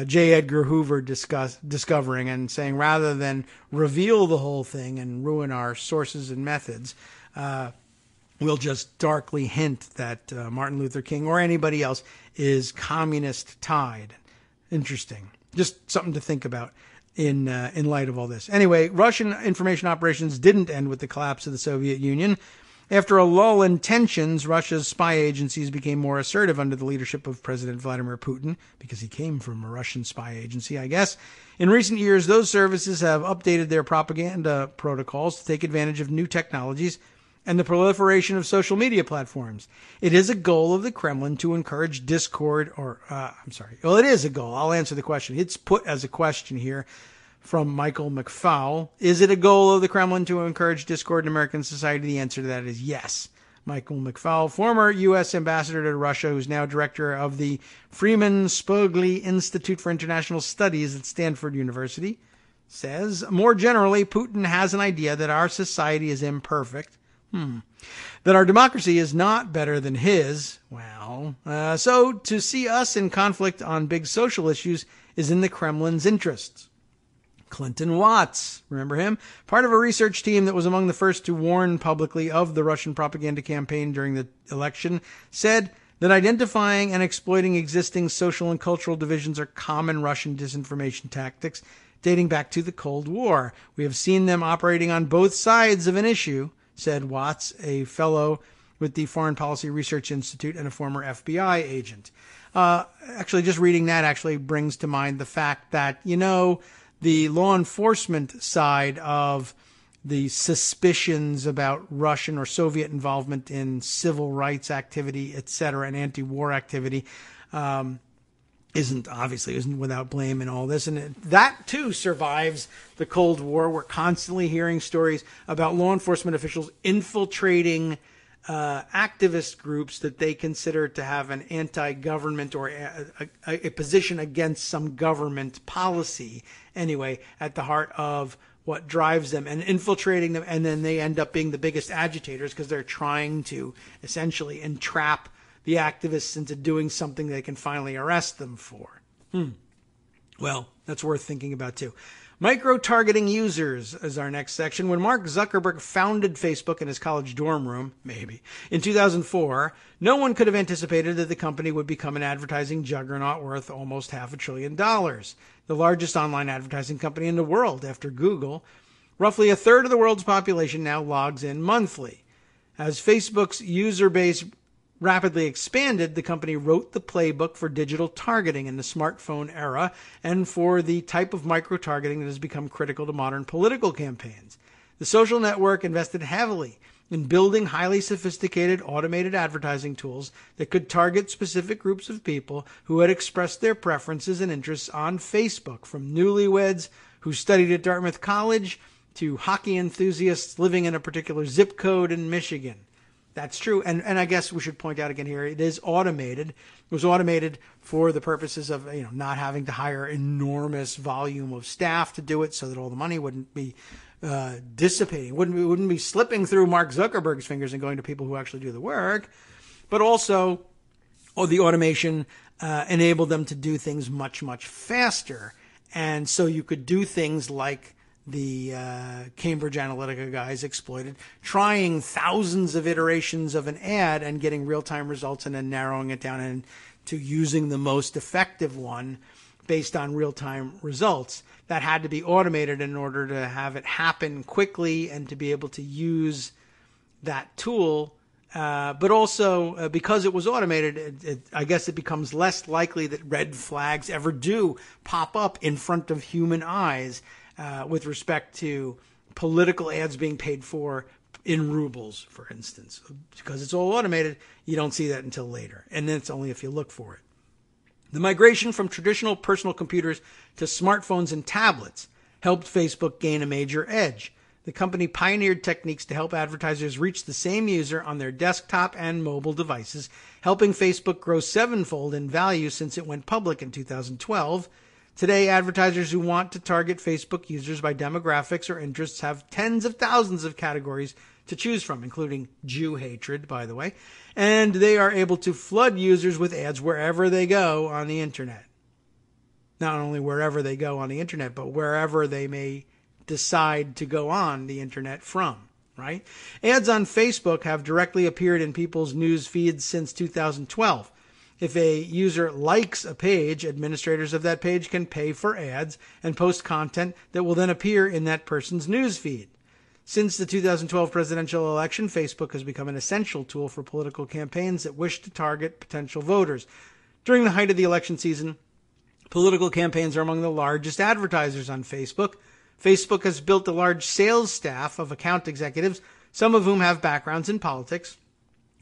J. Edgar Hoover discovering and saying, rather than reveal the whole thing and ruin our sources and methods, we'll just darkly hint that Martin Luther King or anybody else is communist tied. Interesting. Just something to think about in light of all this. Anyway, Russian information operations didn't end with the collapse of the Soviet Union. After a lull in tensions, Russia's spy agencies became more assertive under the leadership of President Vladimir Putin, because he came from a Russian spy agency, I guess. In recent years, those services have updated their propaganda protocols to take advantage of new technologies and the proliferation of social media platforms. It is a goal of the Kremlin to encourage discord, it is a goal. I'll answer the question. It's put as a question here from Michael McFowle. Is it a goal of the Kremlin to encourage discord in American society? The answer to that is yes. Michael McFowle, former U.S. ambassador to Russia, who's now director of the Freeman Spogli Institute for International Studies at Stanford University, says, more generally, Putin has an idea that our society is imperfect, that our democracy is not better than his. So to see us in conflict on big social issues is in the Kremlin's interests. Clinton Watts, remember him? Part of a research team that was among the first to warn publicly of the Russian propaganda campaign during the election, said that identifying and exploiting existing social and cultural divisions are common Russian disinformation tactics dating back to the Cold War. We have seen them operating on both sides of an issue, said Watts, a fellow with the Foreign Policy Research Institute and a former FBI agent. Just reading that actually brings to mind the fact that, the law enforcement side of the suspicions about Russian or Soviet involvement in civil rights activity, etc., and anti-war activity isn't without blame in all this. And that, too, survives the Cold War. We're constantly hearing stories about law enforcement officials infiltrating activist groups that they consider to have an anti-government or a position against some government policy, anyway, at the heart of what drives them, and infiltrating them, and then they end up being the biggest agitators because they're trying to essentially entrap the activists into doing something they can finally arrest them for. Well, that's worth thinking about, too. Micro-targeting users is our next section. When Mark Zuckerberg founded Facebook in his college dorm room, in 2004, no one could have anticipated that the company would become an advertising juggernaut worth almost $500 billion, the largest online advertising company in the world after Google. Roughly a third of the world's population now logs in monthly. As Facebook's user base rapidly expanded, the company wrote the playbook for digital targeting in the smartphone era and for the type of micro-targeting that has become critical to modern political campaigns. The social network invested heavily in building highly sophisticated automated advertising tools that could target specific groups of people who had expressed their preferences and interests on Facebook, from newlyweds who studied at Dartmouth College to hockey enthusiasts living in a particular zip code in Michigan. That's true. And I guess we should point out again here, it is automated. It was automated for the purposes of, not having to hire enormous volume of staff to do it, so that all the money wouldn't be dissipating, wouldn't be slipping through Mark Zuckerberg's fingers and going to people who actually do the work. But also, the automation enabled them to do things much, much faster. And so you could do things like the Cambridge Analytica guys exploited, trying thousands of iterations of an ad and getting real-time results, and then narrowing it down into using the most effective one based on real-time results. That had to be automated in order to have it happen quickly and to be able to use that tool. But also, because it was automated, I guess it becomes less likely that red flags ever do pop up in front of human eyes with respect to political ads being paid for in rubles, for instance. Because it's all automated, you don't see that until later. And then it's only if you look for it. The migration from traditional personal computers to smartphones and tablets helped Facebook gain a major edge. The company pioneered techniques to help advertisers reach the same user on their desktop and mobile devices, helping Facebook grow sevenfold in value since it went public in 2012. Today, advertisers who want to target Facebook users by demographics or interests have tens of thousands of categories to choose from, including Jew hatred, by the way, and they are able to flood users with ads wherever they go on the internet. Not only wherever they go on the internet, but wherever they may decide to go on the internet from, right? Ads on Facebook have directly appeared in people's news feeds since 2012. If a user likes a page, administrators of that page can pay for ads and post content that will then appear in that person's news feed. Since the 2012 presidential election, Facebook has become an essential tool for political campaigns that wish to target potential voters. During the height of the election season, political campaigns are among the largest advertisers on Facebook. Facebook has built a large sales staff of account executives, some of whom have backgrounds in politics,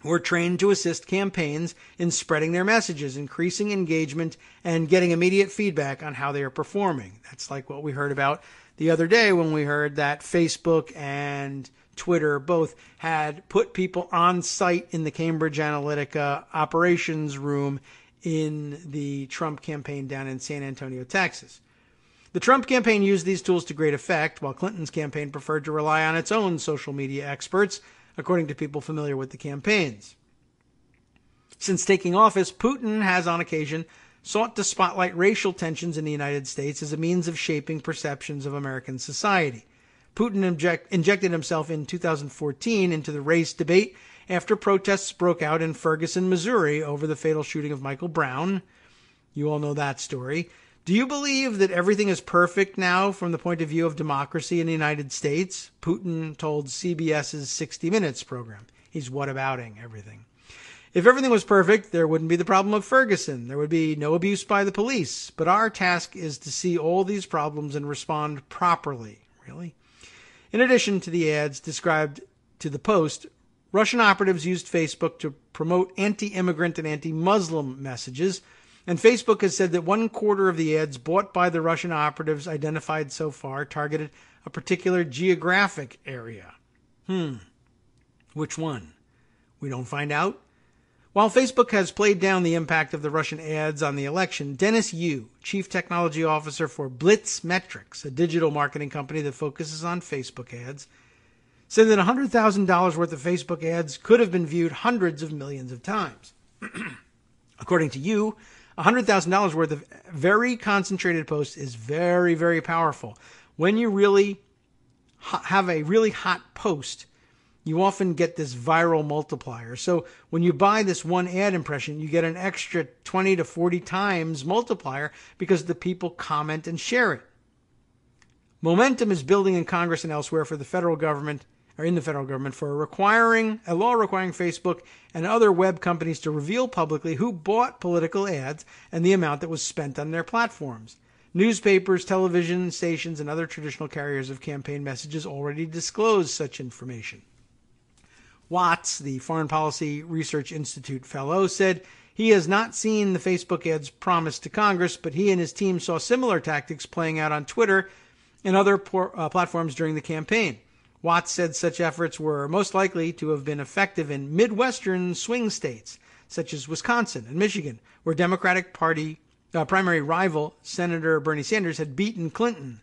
who are trained to assist campaigns in spreading their messages, increasing engagement, and getting immediate feedback on how they are performing. That's like what we heard about the other day when we heard that Facebook and Twitter both had put people on site in the Cambridge Analytica operations room in the Trump campaign down in San Antonio, Texas. The Trump campaign used these tools to great effect, while Clinton's campaign preferred to rely on its own social media experts, according to people familiar with the campaigns. Since taking office, Putin has on occasion sought to spotlight racial tensions in the United States as a means of shaping perceptions of American society. Putin injected himself in 2014 into the race debate after protests broke out in Ferguson, Missouri over the fatal shooting of Michael Brown. You all know that story. Do you believe that everything is perfect now from the point of view of democracy in the United States? Putin told CBS's 60 Minutes program. He's whatabouting everything. If everything was perfect, there wouldn't be the problem of Ferguson. There would be no abuse by the police. But our task is to see all these problems and respond properly. Really? In addition to the ads described to the Post, Russian operatives used Facebook to promote anti-immigrant and anti-Muslim messages. And Facebook has said that 1/4 of the ads bought by the Russian operatives identified so far targeted a particular geographic area. Which one? We don't find out. While Facebook has played down the impact of the Russian ads on the election, Dennis Yu, Chief Technology Officer for Blitz Metrics, a digital marketing company that focuses on Facebook ads, said that $100,000 worth of Facebook ads could have been viewed hundreds of millions of times. According to Yu, $100,000 worth of very concentrated posts is very, very powerful. When you really have a really hot post, you often get this viral multiplier. So when you buy this one ad impression, you get an extra 20 to 40 times multiplier because the people comment and share it. Momentum is building in Congress and elsewhere for the federal government, or in the federal government, for a law requiring Facebook and other web companies to reveal publicly who bought political ads and the amount that was spent on their platforms. Newspapers, television stations, and other traditional carriers of campaign messages already disclose such information. Watts, the Foreign Policy Research Institute fellow, said he has not seen the Facebook ads promised to Congress, but he and his team saw similar tactics playing out on Twitter and other platforms during the campaign. Watts said such efforts were most likely to have been effective in Midwestern swing states, such as Wisconsin and Michigan, where Democratic Party primary rival Senator Bernie Sanders had beaten Clinton.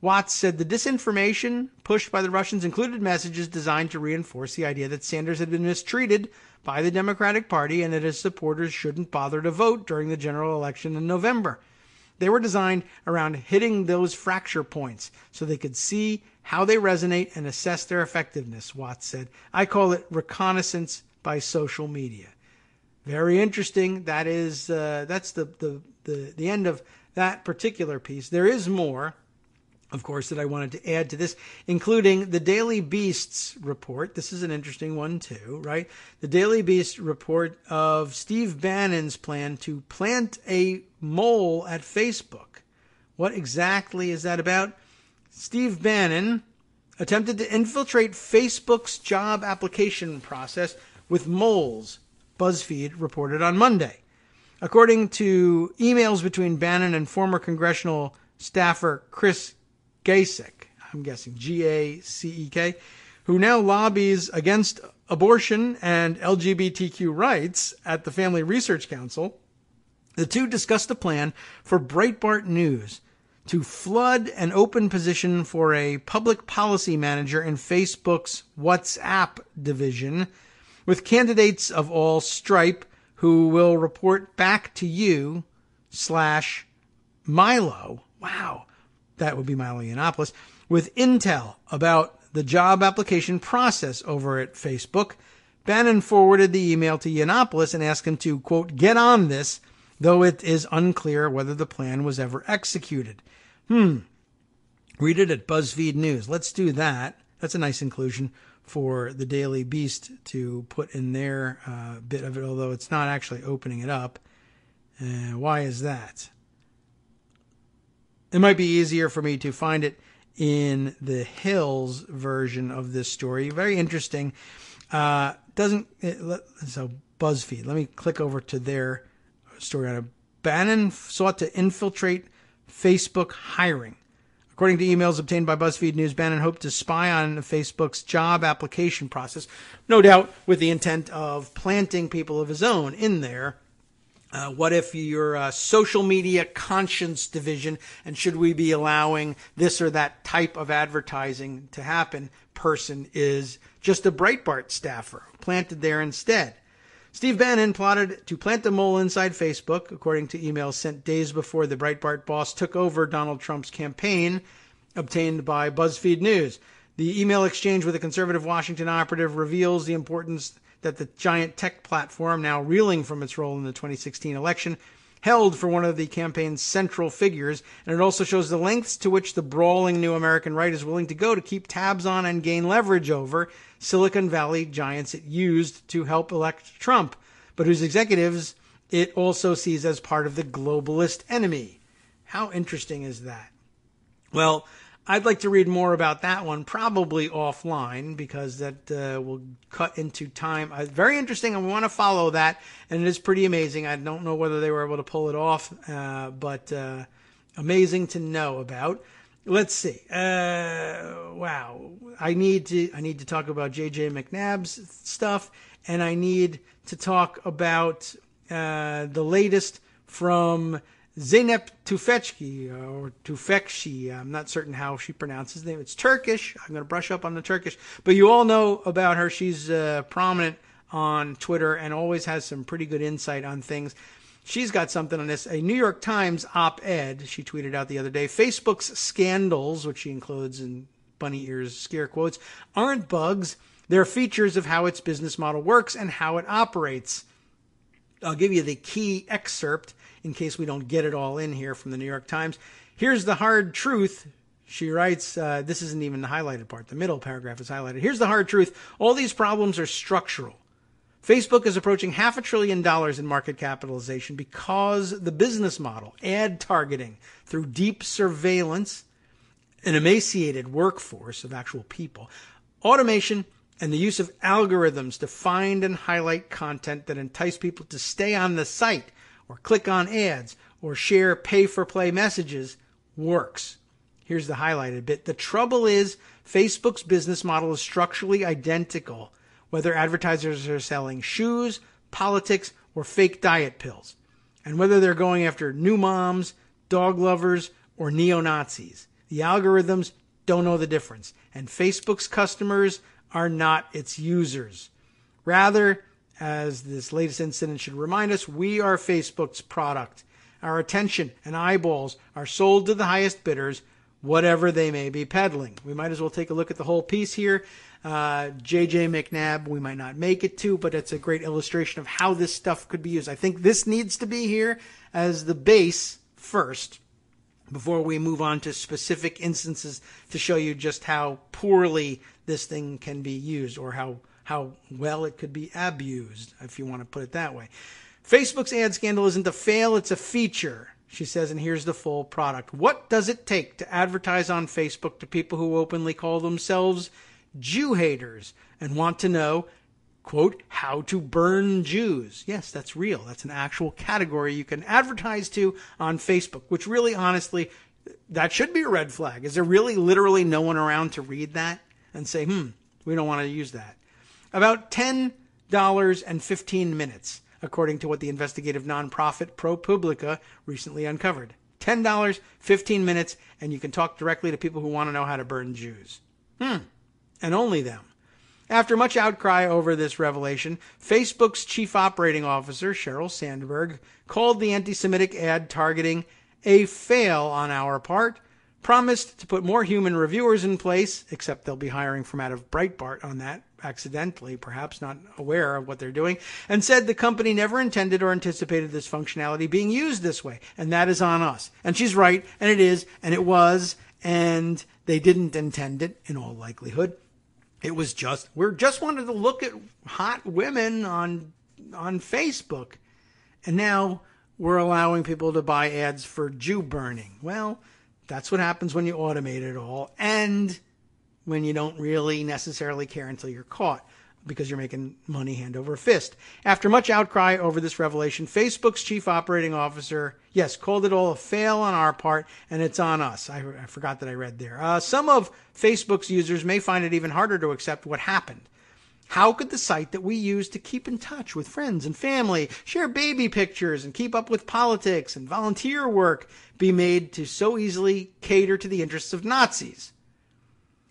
Watts said the disinformation pushed by the Russians included messages designed to reinforce the idea that Sanders had been mistreated by the Democratic Party and that his supporters shouldn't bother to vote during the general election in November. They were designed around hitting those fracture points so they could see how they resonate and assess their effectiveness, Watts said. I call it reconnaissance by social media. Very interesting. That's the end of that particular piece. There is more, of course, that I wanted to add to this, including the Daily Beast's report. This is an interesting one too, right? The Daily Beast report of Steve Bannon's plan to plant a mole at Facebook. What exactly is that about? Steve Bannon attempted to infiltrate Facebook's job application process with moles, BuzzFeed reported on Monday. According to emails between Bannon and former congressional staffer Chris Gasek, I'm guessing G-A-C-E-K, who now lobbies against abortion and LGBTQ rights at the Family Research Council, the two discussed a plan for Breitbart News to flood an open position for a public policy manager in Facebook's WhatsApp division with candidates of all stripe who will report back to you /Milo. Wow. That would be Milo Yiannopoulos, with intel about the job application process over at Facebook. Bannon forwarded the email to Yiannopoulos and asked him to, quote, get on this, though it is unclear whether the plan was ever executed. Read it at BuzzFeed News. Let's do that. That's a nice inclusion for the Daily Beast to put in their bit of it, although it's not actually opening it up. Why is that? It might be easier for me to find it in the Hills version of this story. Very interesting. So BuzzFeed. Let me click over to their story on it. Bannon sought to infiltrate Facebook hiring. According to emails obtained by BuzzFeed News, Bannon hoped to spy on Facebook's job application process, no doubt with the intent of planting people of his own in there. What if your social media conscience division, and should we be allowing this or that type of advertising to happen, person is just a Breitbart staffer planted there instead. Steve Bannon plotted to plant the mole inside Facebook, according to emails sent days before the Breitbart boss took over Donald Trump's campaign, obtained by BuzzFeed News. The email exchange with a conservative Washington operative reveals the importance that the giant tech platform, now reeling from its role in the 2016 election, held for one of the campaign's central figures, and it also shows the lengths to which the brawling new American right is willing to go to keep tabs on and gain leverage over Silicon Valley giants it used to help elect Trump, but whose executives it also sees as part of the globalist enemy. How interesting is that? Well, I'd like to read more about that one, probably offline, because that will cut into time. Very interesting, and we want to follow that, and it is pretty amazing. I don't know whether they were able to pull it off, but amazing to know about. Let's see. Wow. I need to talk about J.J. McNabb's stuff, and I need to talk about the latest from Zeynep Tufekci, or Tufekci. I'm not certain how she pronounces his name. It's Turkish. I'm going to brush up on the Turkish. But you all know about her. She's prominent on Twitter and always has some pretty good insight on things. She's got something on this. A New York Times op-ed she tweeted out the other day. Facebook's scandals, which she includes in bunny ears scare quotes, aren't bugs. They're features of how its business model works and how it operates. I'll give you the key excerpt in case we don't get it all in here from the New York Times. Here's the hard truth. She writes, this isn't even the highlighted part. The middle paragraph is highlighted. Here's the hard truth. All these problems are structural. Facebook is approaching $500 billion in market capitalization because the business model, ad targeting through deep surveillance, an emaciated workforce of actual people, automation, and the use of algorithms to find and highlight content that entice people to stay on the site or click on ads or share pay-for-play messages works. Here's the highlighted bit. The trouble is Facebook's business model is structurally identical, whether advertisers are selling shoes, politics, or fake diet pills, and whether they're going after new moms, dog lovers, or neo-Nazis. The algorithms don't know the difference, and Facebook's customers are not its users. Rather, as this latest incident should remind us, we are Facebook's product. Our attention and eyeballs are sold to the highest bidders, whatever they may be peddling. We might as well take a look at the whole piece here. J.J. McNabb, we might not make it to, but it's a great illustration of how this stuff could be used. I think this needs to be here as the base first, before we move on to specific instances to show you just how poorly this thing can be used, or how well it could be abused, if you want to put it that way. Facebook's ad scandal isn't a fail, it's a feature, she says, and here's the full product. What does it take to advertise on Facebook to people who openly call themselves Jew haters and want to know, quote, how to burn Jews? Yes, that's real. That's an actual category you can advertise to on Facebook, which really, honestly, that should be a red flag. Is there really literally no one around to read that and say, we don't want to use that? About $10.15, according to what the investigative nonprofit ProPublica recently uncovered. $10, 15 minutes, and you can talk directly to people who want to know how to burn Jews. And only them. After much outcry over this revelation, Facebook's chief operating officer, Sheryl Sandberg, called the anti-Semitic ad targeting a fail on our part, promised to put more human reviewers in place, except they'll be hiring from out of Breitbart on that, accidentally, perhaps not aware of what they're doing, and said the company never intended or anticipated this functionality being used this way, and that is on us. And she's right, and it is, and it was, and they didn't intend it, in all likelihood. we're just wanted to look at hot women on Facebook. And now we're allowing people to buy ads for Jew burning. Well, that's what happens when you automate it all and when you don't really necessarily care until you're caught because you're making money hand over fist. After much outcry over this revelation, Facebook's chief operating officer, yes, called it all a fail on our part, and it's on us. I forgot that I read there. Some of Facebook's users may find it even harder to accept what happened. How could the site that we use to keep in touch with friends and family, share baby pictures, and keep up with politics and volunteer work be made to so easily cater to the interests of Nazis?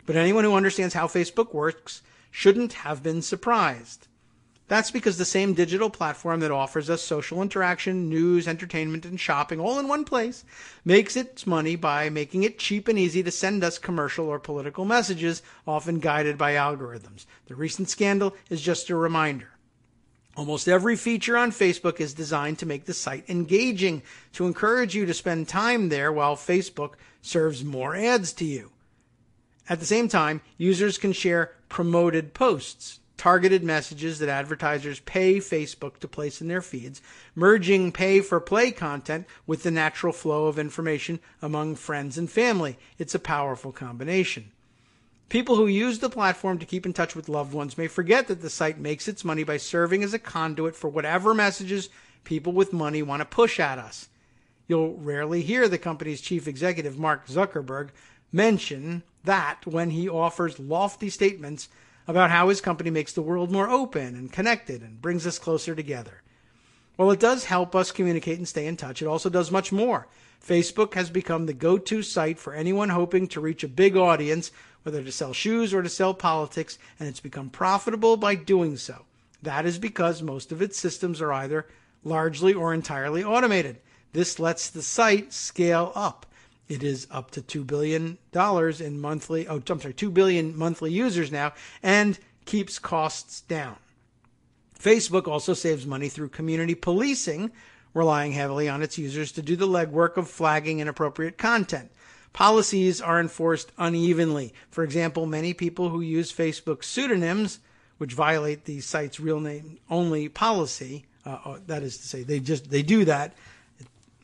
But anyone who understands how Facebook works shouldn't have been surprised. That's because the same digital platform that offers us social interaction, news, entertainment, and shopping all in one place makes its money by making it cheap and easy to send us commercial or political messages, often guided by algorithms. The recent scandal is just a reminder. Almost every feature on Facebook is designed to make the site engaging, to encourage you to spend time there while Facebook serves more ads to you. At the same time, users can share promoted posts, targeted messages that advertisers pay Facebook to place in their feeds, merging pay-for-play content with the natural flow of information among friends and family. It's a powerful combination. People who use the platform to keep in touch with loved ones may forget that the site makes its money by serving as a conduit for whatever messages people with money want to push at us. You'll rarely hear the company's chief executive, Mark Zuckerberg, mention that when he offers lofty statements about how his company makes the world more open and connected and brings us closer together. While it does help us communicate and stay in touch, it also does much more. Facebook has become the go-to site for anyone hoping to reach a big audience, whether to sell shoes or to sell politics, and it's become profitable by doing so. That is because most of its systems are either largely or entirely automated. This lets the site scale up. It is up to $2 billion in 2 billion monthly users now, and keeps costs down. Facebook also saves money through community policing, relying heavily on its users to do the legwork of flagging inappropriate content. Policies are enforced unevenly. For example, many people who use Facebook pseudonyms, which violate the site's real name only policy, that is to say, they do that.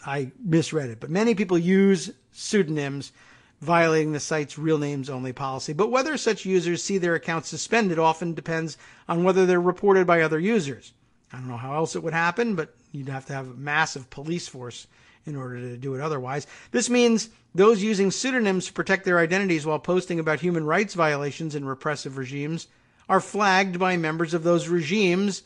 I misread it, but many people use pseudonyms, violating the site's real names only policy. But whether such users see their accounts suspended often depends on whether they're reported by other users. I don't know how else it would happen, but you'd have to have a massive police force in order to do it otherwise. This means those using pseudonyms to protect their identities while posting about human rights violations in repressive regimes are flagged by members of those regimes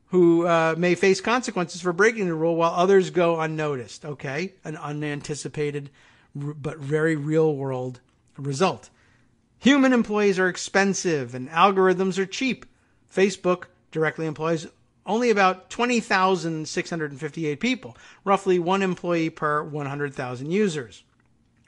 who may face consequences for breaking the rule while others go unnoticed. Okay, an unanticipated but very real-world result. Human employees are expensive and algorithms are cheap. Facebook directly employs only about 20,658 people, roughly one employee per 100,000 users.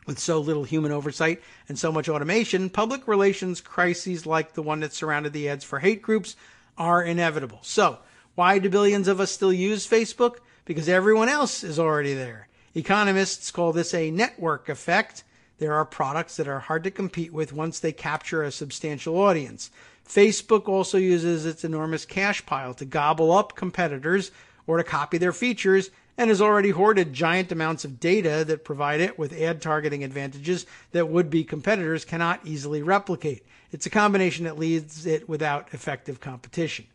With so little human oversight and so much automation, public relations crises like the one that surrounded the ads for hate groups are inevitable. So, why do billions of us still use Facebook? Because everyone else is already there. Economists call this a network effect. There are products that are hard to compete with once they capture a substantial audience. Facebook also uses its enormous cash pile to gobble up competitors or to copy their features, and has already hoarded giant amounts of data that provide it with ad targeting advantages that would-be competitors cannot easily replicate. It's a combination that leaves it without effective competition.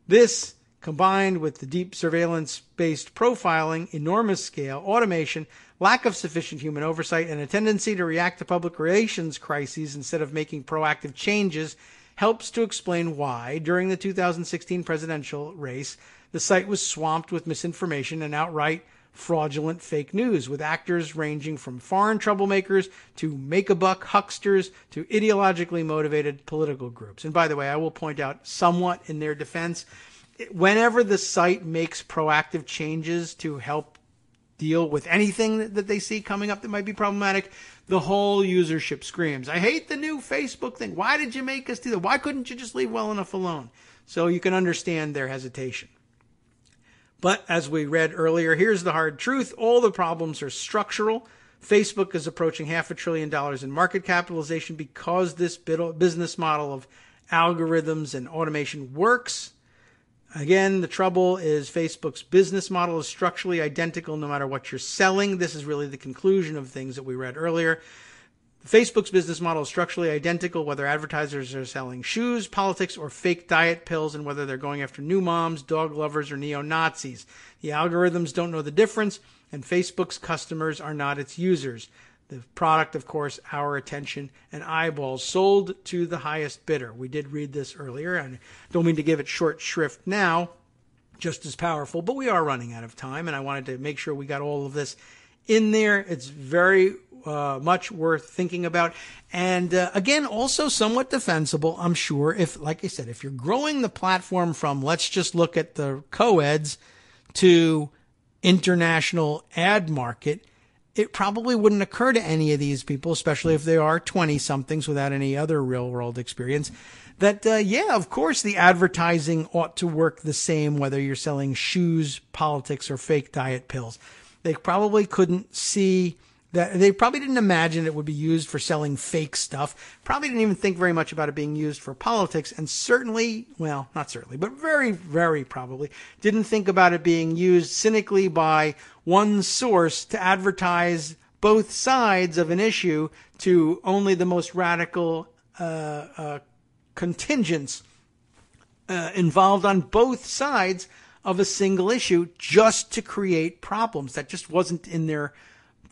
This, combined with the deep surveillance-based profiling, enormous scale, automation, lack of sufficient human oversight, and a tendency to react to public relations crises instead of making proactive changes, helps to explain why, during the 2016 presidential race, the site was swamped with misinformation and outright fraudulent fake news, with actors ranging from foreign troublemakers to make-a-buck hucksters to ideologically motivated political groups. And by the way, I will point out somewhat in their defense, whenever the site makes proactive changes to help deal with anything that they see coming up that might be problematic, the whole usership screams, I hate the new Facebook thing. Why did you make us do that? Why couldn't you just leave well enough alone? So you can understand their hesitation. But as we read earlier, here's the hard truth. All the problems are structural. Facebook is approaching $500 billion in market capitalization because this business model of algorithms and automation works. Again, the trouble is Facebook's business model is structurally identical no matter what you're selling. This is really the conclusion of things that we read earlier. Facebook's business model is structurally identical whether advertisers are selling shoes, politics, or fake diet pills, and whether they're going after new moms, dog lovers, or neo-Nazis. The algorithms don't know the difference, and Facebook's customers are not its users. The product, of course, our attention and eyeballs, sold to the highest bidder. We did read this earlier, and don't mean to give it short shrift now, just as powerful, but we are running out of time, and I wanted to make sure we got all of this in there. It's very much worth thinking about. And again, also somewhat defensible, I'm sure, if, like I said, if you're growing the platform from, let's just look at the co-eds, to international ad market, it probably wouldn't occur to any of these people, especially if they are 20-somethings without any other real-world experience, that, yeah, of course, the advertising ought to work the same whether you're selling shoes, politics, or fake diet pills. They probably couldn't see that. They probably didn't imagine it would be used for selling fake stuff. Probably didn't even think very much about it being used for politics, and certainly, well, not certainly, but very, very probably didn't think about it being used cynically by one source to advertise both sides of an issue to only the most radical contingents involved on both sides of a single issue, just to create problems. That just wasn't in their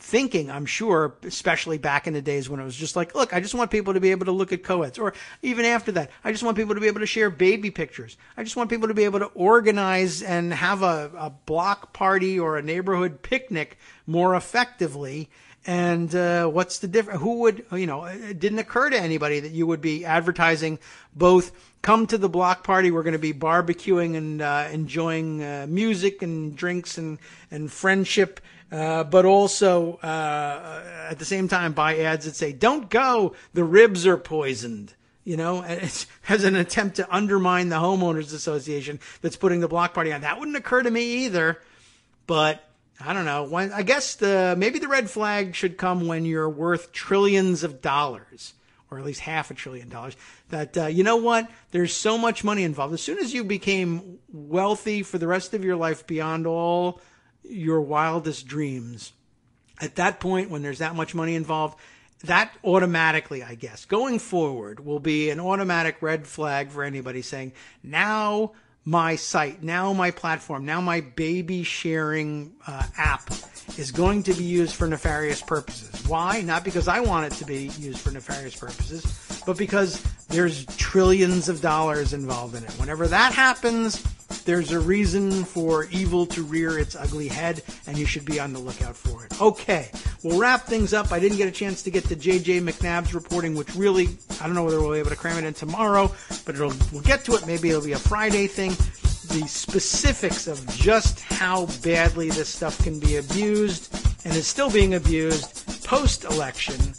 thinking, I'm sure, especially back in the days when it was just like, look, I just want people to be able to look at co-eds. Or even after that, I just want people to be able to share baby pictures. I just want people to be able to organize and have a block party or a neighborhood picnic more effectively. And what's the difference? Who would, it didn't occur to anybody that you would be advertising both come to the block party, we're going to be barbecuing and enjoying music and drinks and friendship, but also at the same time buy ads that say, don't go, the ribs are poisoned. It's as an attempt to undermine the homeowners association that's putting the block party on. That wouldn't occur to me either, but I don't know. I guess maybe the red flag should come when you're worth trillions of dollars, or at least $500 billion. That, you know what? There's so much money involved. As soon as you became wealthy for the rest of your life beyond all your wildest dreams, at that point, when there's that much money involved, that automatically, I guess, going forward will be an automatic red flag for anybody saying, now my site, now my platform, now my baby sharing app is going to be used for nefarious purposes. Why? Not because I want it to be used for nefarious purposes, but because there's trillions of dollars involved in it. Whenever that happens, there's a reason for evil to rear its ugly head, and you should be on the lookout for it. Okay, we'll wrap things up. I didn't get a chance to get to J.J. McNabb's reporting, which really, I don't know whether we'll be able to cram it in tomorrow, but we'll get to it. Maybe it'll be a Friday thing. The specifics of just how badly this stuff can be abused and is still being abused post-election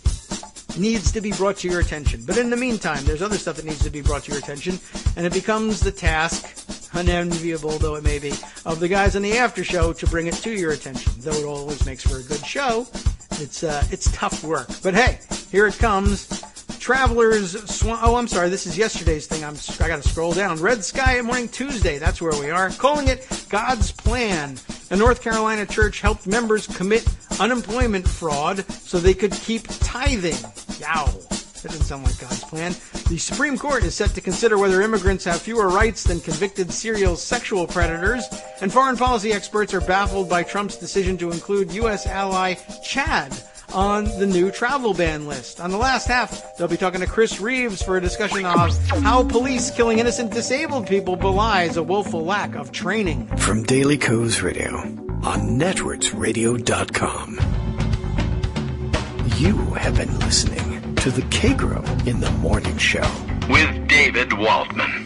needs to be brought to your attention. But in the meantime, there's other stuff that needs to be brought to your attention, and it becomes the task, unenviable though it may be, of the guys on the after show to bring it to your attention. Though it always makes for a good show, it's tough work. But hey, here it comes. Travelers, I'm sorry, this is yesterday's thing. I got to scroll down. Red Sky Morning Tuesday, that's where we are. Calling it God's Plan. A North Carolina church helped members commit unemployment fraud so they could keep tithing. Yow. That doesn't sound like God's plan. The Supreme Court is set to consider whether immigrants have fewer rights than convicted serial sexual predators. And foreign policy experts are baffled by Trump's decision to include U.S. ally Chad on the new travel ban list. On the last half, they'll be talking to Chris Reeves for a discussion of how police killing innocent disabled people belies a woeful lack of training. From Daily Kos Radio on networksradio.com. You have been listening to the Kagro in the Morning Show with David Waldman.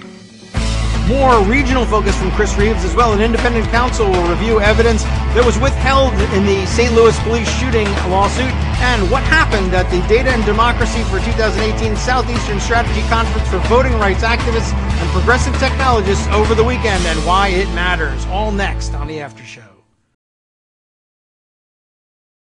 More regional focus from Chris Reeves as well. An independent counsel will review evidence that was withheld in the St. Louis police shooting lawsuit and what happened at the Data and Democracy for 2018 Southeastern Strategy Conference for voting rights activists and progressive technologists over the weekend and why it matters. All next on the After Show.